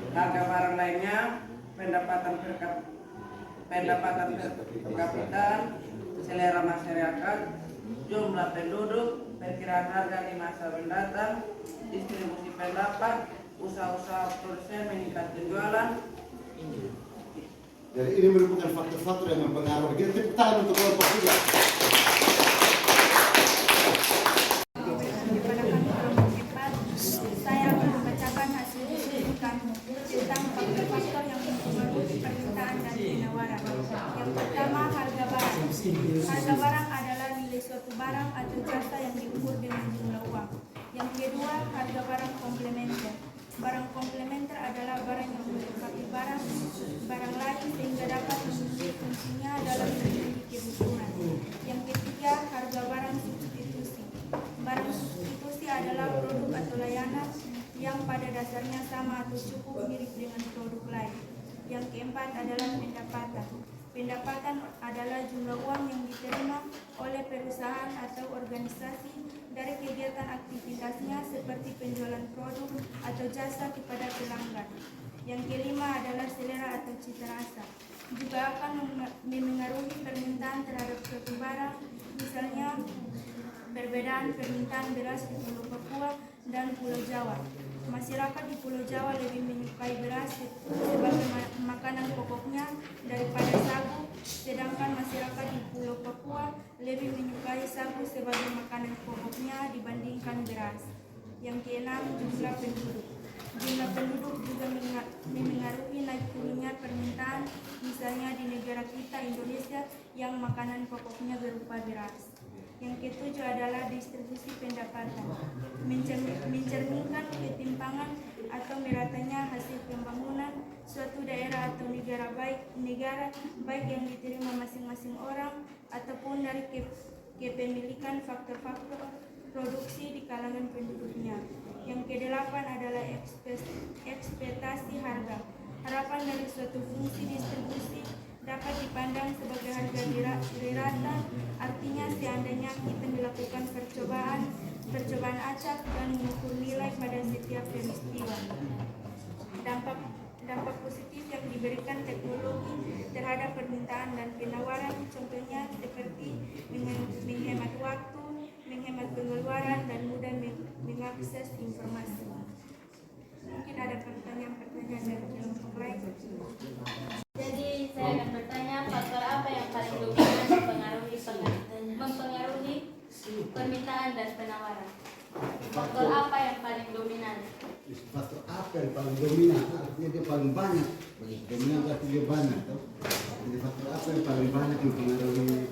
harga barang lainnya, pendapatan per kapita, selera masyarakat, jumlah penduduk, perkiraan harga di masa mendatang, distribusi pendapat, usaha-usaha produsen meningkat penjualan. Jadi ini merupakan faktor-faktor yang mempengaruhi. Kita tepuk tangan untuk kelompok juga. Saya akan membacakan hasil disebutkan tentang faktor-faktor yang mempengaruhi permintaan dan penawaran. Yang pertama, harga barang. Harga barang adalah nilai suatu barang atau jasa yang diukur dengan jumlah uang. Yang kedua, harga barang komplementer. Barang komplementer adalah barang yang melengkapi barang lain sehingga dapat memenuhi fungsinya dalam terjadi kebutuhan. Yang ketiga, harga barang substitusi. Barang substitusi adalah produk atau layanan yang pada dasarnya sama atau cukup mirip dengan produk lain. Yang keempat adalah pendapatan. Pendapatan adalah jumlah uang yang diterima oleh perusahaan atau organisasi dari kegiatan aktivitasnya seperti penjualan produk atau jasa kepada pelanggan. Yang kelima adalah selera atau cita rasa. Juga akan memengaruhi permintaan terhadap suatu barang, misalnya perbedaan permintaan beras di Pulau Papua dan Pulau Jawa. Masyarakat di Pulau Jawa lebih menyukai beras sebagai makanan pokoknya daripada sagu, sedangkan masyarakat di Pulau Papua lebih menyukai sagu sebagai makanan pokoknya dibandingkan beras. Yang keenam, jumlah penduduk. Jumlah penduduk juga memengaruhi naik turunnya permintaan, misalnya di negara kita Indonesia yang makanan pokoknya berupa beras. Yang ketujuh adalah distribusi pendapatan, mencerminkan ketimpangan atau meratanya hasil pembangunan suatu daerah atau negara baik yang diterima masing-masing orang ataupun dari kepemilikan faktor-faktor produksi di kalangan penduduknya. Yang kedelapan adalah ekspektasi harga. Harapan dari suatu fungsi distribusi dapat dipandang sebagai harga dirata, artinya seandainya kita melakukan percobaan acak dan mengukur nilai pada setiap peristiwa. Dampak positif yang diberikan teknologi terhadap permintaan dan penawaran, contohnya seperti menghemat waktu, menghemat pengeluaran, dan mudah mengakses informasi. Mungkin ada pertanyaan-pertanyaan dari kelompok lain. Jadi saya akan bertanya, faktor apa yang paling dominan mempengaruhi permintaan dan penawaran? Faktor apa yang paling dominan? Faktor apa yang paling dominan? Artinya dia paling banyak. Begitu dominan berarti dia banyak. Jadi faktor apa yang paling banyak mempengaruhi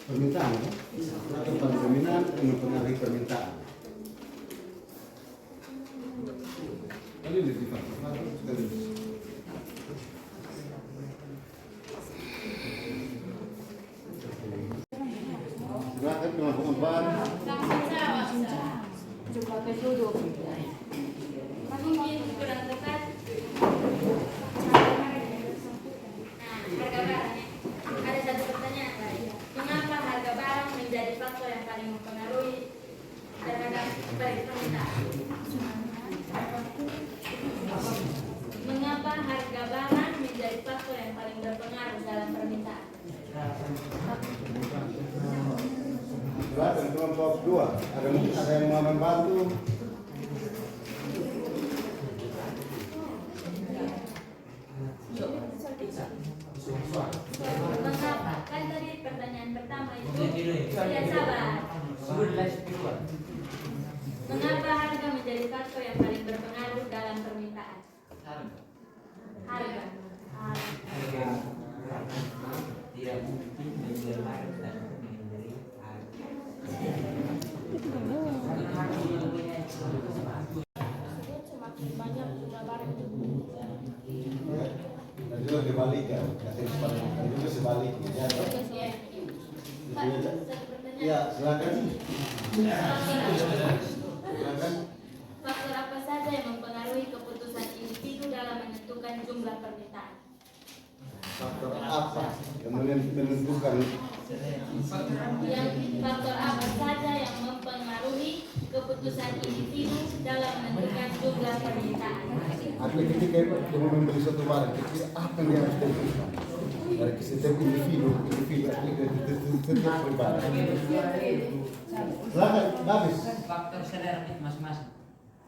permintaan? Faktor paling dominan mempengaruhi permintaan. Kali lebih faktor sekali. Silakan kelompok 4. Jumlah penduduk. Mungkin kurang tepat. Harga barang. Ada satu pertanyaan lagi. Mengapa harga barang menjadi faktor yang paling mempengaruhi terhadap permintaan? Mengapa harga barang menjadi faktor yang paling berpengaruh dalam permintaan? Silakan kelompok 2. Ada yang mau membantu? Mengapa? Kan tadi pertanyaan pertama itu tidak sabar. Mengapa harga menjadi faktor yang paling berpengaruh dalam permintaan? Harga. Tidak mungkin menjual barang dan menghindari harga. Semakin banyak jumlah barang Dan juga dibalikkan. Dan juga sebaliknya. Ya, silakan. Silakan. Faktor apa saja yang mempengaruhi keputusan individu dalam menentukan jumlah permintaan? Faktor apa yang menentukan? Faktor apa saja yang mempengaruhi keputusan individu dalam menentukan jumlah permintaan? Artinya ketika dia mau membeli suatu barang, kira apa yang dia harus tentukan? Dari setiap individu artinya setiap pribadi. Silakan, habis. Faktor selera masing-masing.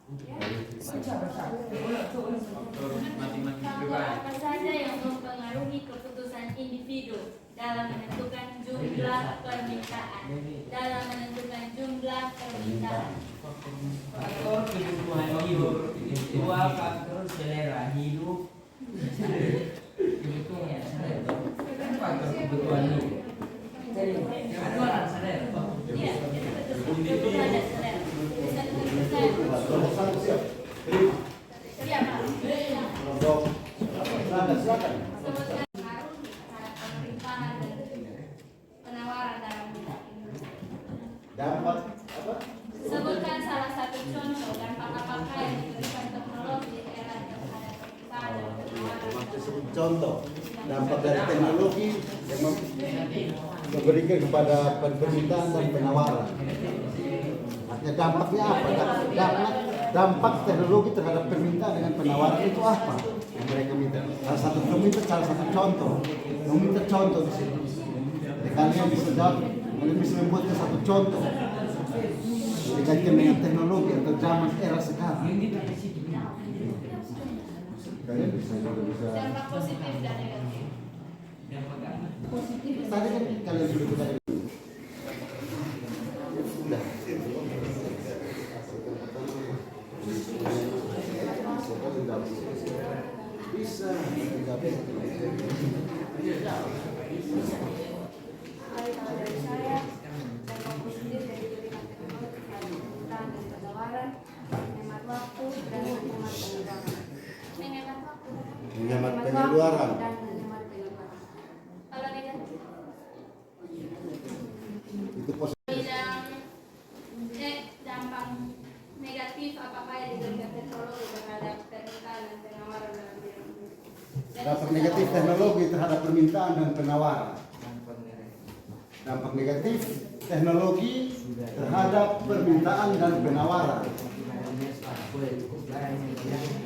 Faktor apa saja yang mempengaruhi keputusan individu dalam menentukan jumlah permintaan? Faktor kebutuhan hidup. Kedua, faktor selera hidup. Faktor kebutuhan hidup. Yang kedua selera. Iya, itu betul. Kebutuhan dan selera. Siapa? Silakan. Sebutkan pengaruh terhadap permintaan dan penawaran dalam bidang ini. Dampak apa? Sebutkan salah satu contoh dampak apakah yang diberikan teknologi di era terhadap permintaan dan penawaran. Sebut contoh dampak dari teknologi yang memberikan kepada permintaan dan penawaran. Artinya dampaknya apa? Dampak teknologi terhadap permintaan dengan penawaran itu apa? Yang mereka minta. Salah satu contoh. Meminta contoh di sini. Jadi kalian bisa jawab, kalian bisa membuatnya satu contoh. Dikaitkan dengan teknologi atau zaman era sekarang. Kalian bisa. Dampak positif dan negatif. Tadi kan kalian sudah kita. Sudah. Bisa. Kalau dari saya dan fokus sendiri dari berikan teknologi dan penawaran, menghemat waktu dan menghemat pengeluaran. Menghemat waktu. Menghemat pengeluaran. Dan menghemat pengeluaran. Kalau negatif, Itu positif. dampak negatif apakah yang diberikan teknologi terhadap permintaan dan penawaran dalam bidang ini? Dampak negatif teknologi terhadap permintaan dan penawaran. Dampak negatif teknologi terhadap permintaan dan penawaran.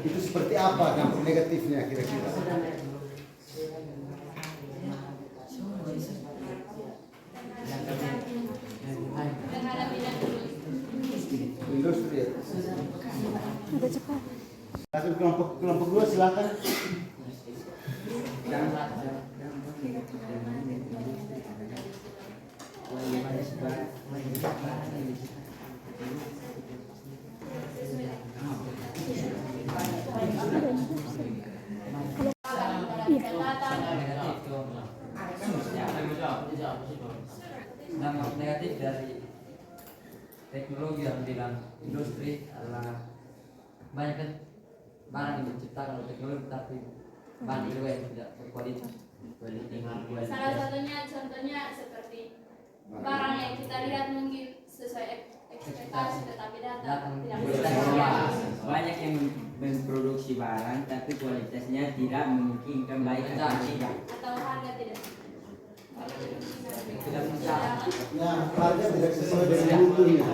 Itu seperti apa dampak negatifnya kira-kira? Terhadap bidang Industri. Ada cepat. Langsung kelompok 2 silakan. Dampak negatif dari teknologi dalam bidang industri adalah banyak kan barang yang diciptakan oleh teknologi tapi bahan itu yang tidak berkualitas. Salah satunya contohnya seperti barang yang kita lihat mungkin sesuai ekspektasi tetapi datang tidak sesuai. Banyak yang memproduksi barang tapi kualitasnya tidak memungkinkan baik Atau harga tidak Nah, harga tidak sesuai dengan mutunya.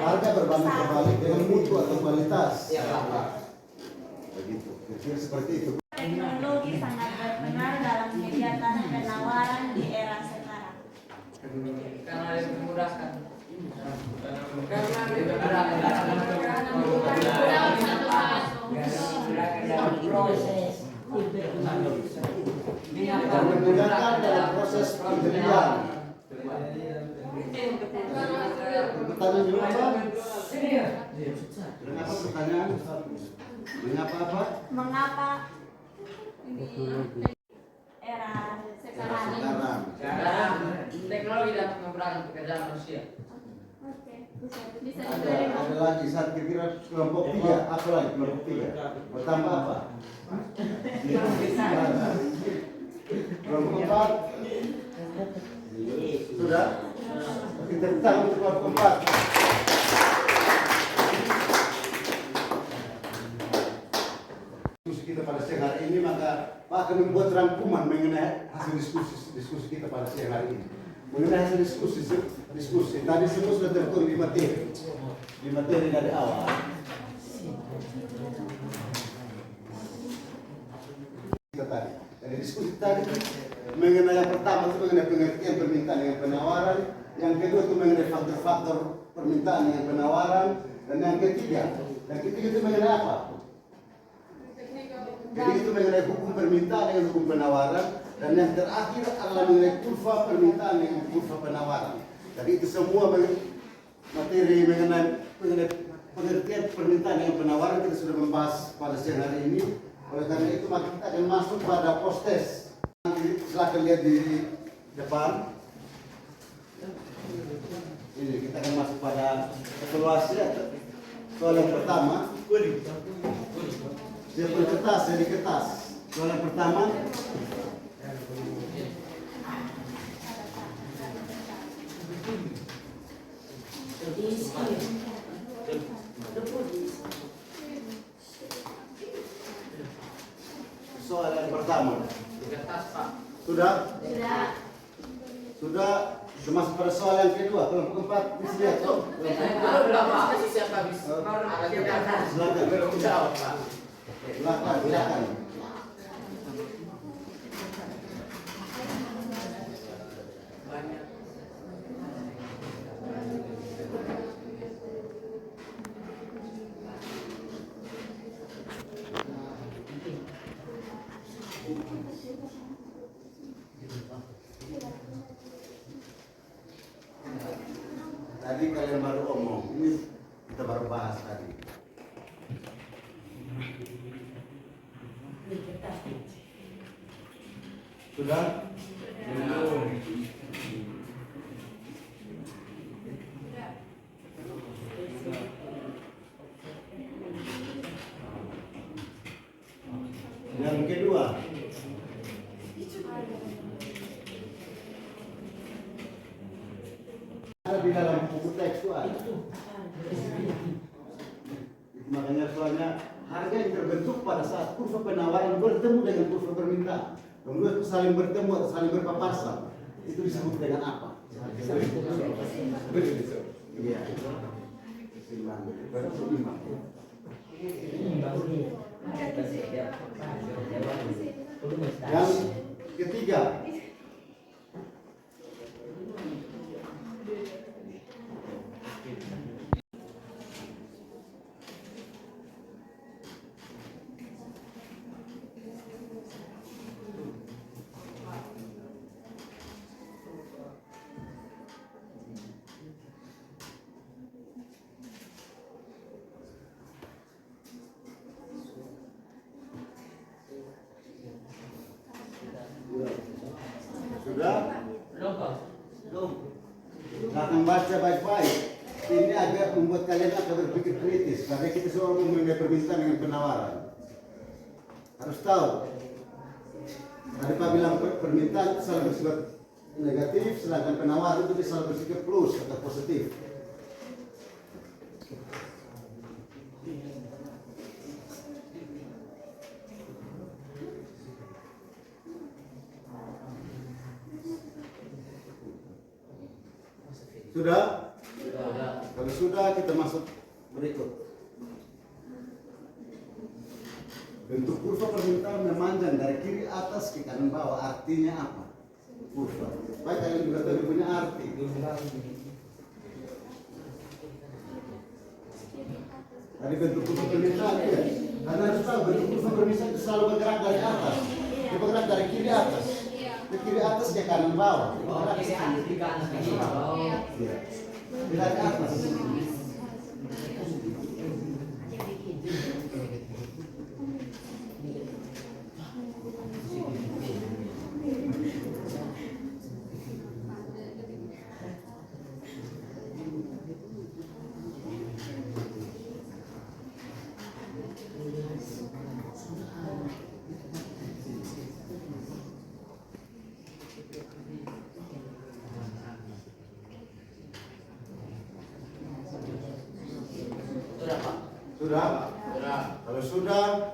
Harga berbanding terbalik dengan mutu atau kualitas. Begitu. Kira seperti itu. Teknologi sangat berperan dalam kegiatan penawaran di era sekarang. karena dia memudahkan. Memudahkan dalam proses pembelian. Pertanyaan dulu apa? Mengapa pertanyaan? Mengapa apa? Mengapa era sekarang ini? Sekarang teknologi dapat memudahkan pekerjaan manusia. Bisa Ada lagi saat kira-kira kelompok 3, apa lagi kelompok 3? Bertambah apa? Kelompok 4 sudah? Kita tentang untuk kelompok 4. Diskusi kita pada siang hari ini, maka Pak akan membuat rangkuman mengenai hasil diskusi kita pada siang hari ini. Mengenai hasil diskusi tadi semua sudah tertulis di materi dari awal. Kita tadi dari diskusi tadi mengenai yang pertama itu mengenai pengertian permintaan dengan penawaran, yang kedua itu mengenai faktor-faktor permintaan dengan penawaran, dan yang ketiga itu mengenai apa? Jadi itu mengenai hukum permintaan dengan hukum penawaran, dan yang terakhir adalah mengenai kurva permintaan dengan kurva penawaran. Jadi itu semua materi mengenai pengertian permintaan dengan penawaran kita sudah membahas pada siang hari ini. Oleh karena itu maka kita akan masuk pada post-test. Nanti silakan lihat di depan. Ini kita akan masuk pada evaluasi. Soal yang pertama. Dia berkertas, jadi kertas. Soal yang pertama. Soal yang pertama. Sudah? Sudah. Masuk pada soal yang kedua. Kelompok keempat bisa lihat. Silakan. Tadi kalian baru omong, ini kita baru bahas tadi. Sudah? Yang kedua, ada di dalam buku teks itu ada. Makanya soalnya harga yang terbentuk pada saat kurva penawaran bertemu dengan kurva permintaan. Kemudian itu saling bertemu atau saling berpapasan. Itu disebut dengan apa? Iya. Berimbang. Yang ketiga, sudah? Belum. Akan baca baik-baik. Ini agak membuat kalian akan berpikir kritis. Karena kita selalu mengenai permintaan dengan penawaran. Harus tahu. Tadi Pak bilang permintaan selalu bersifat negatif, sedangkan penawaran itu selalu bersifat plus atau positif. Sudah? Sudah. Kalau sudah kita masuk berikut. Bentuk kurva permintaan memanjang dari kiri atas ke kanan bawah. Artinya apa? Kurva. Baik kalian juga tadi punya arti. Tadi bentuk kurva permintaan ya. Karena harus tahu bentuk kurva permintaan itu selalu bergerak dari atas. Dia bergerak dari kiri atas. Ke kiri atas ke kanan bawah. Bergerak ke kanan bawah. Iya. Tidak ke atas. Sudah? Sudah. Kalau sudah,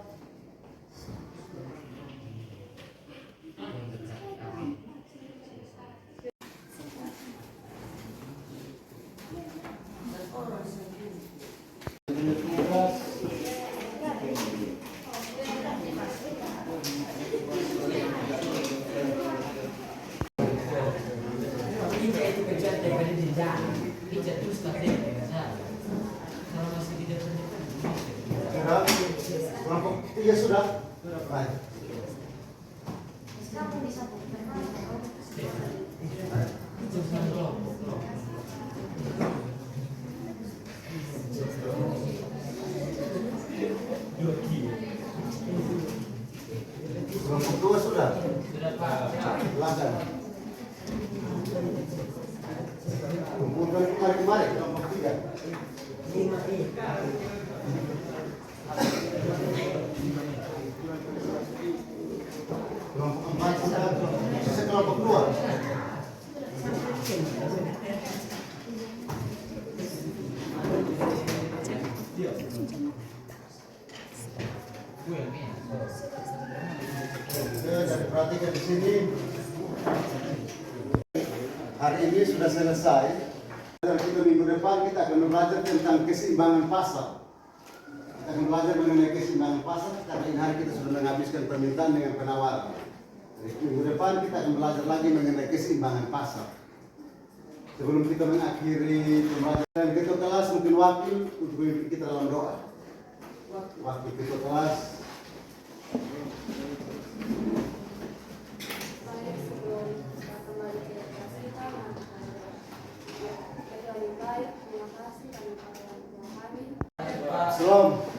kelompok tiga sudah? Baik. Kelompok dua sudah? Sudah Pak. Silakan. Kumpulkan kemarin kelompok tiga. Kelompok empat sudah, sisa kelompok dua. Jadi perhatikan di sini. Hari ini sudah selesai. Dan kita minggu depan kita akan belajar tentang keseimbangan pasar. Kita akan belajar mengenai keseimbangan pasar karena ini hari kita sudah menghabiskan permintaan dengan penawaran. Jadi minggu depan kita akan belajar lagi mengenai keseimbangan pasar. Sebelum kita mengakhiri pembelajaran ketua kelas, mungkin wakil untuk memimpin kita dalam doa. Wakil ketua kelas. Shalom.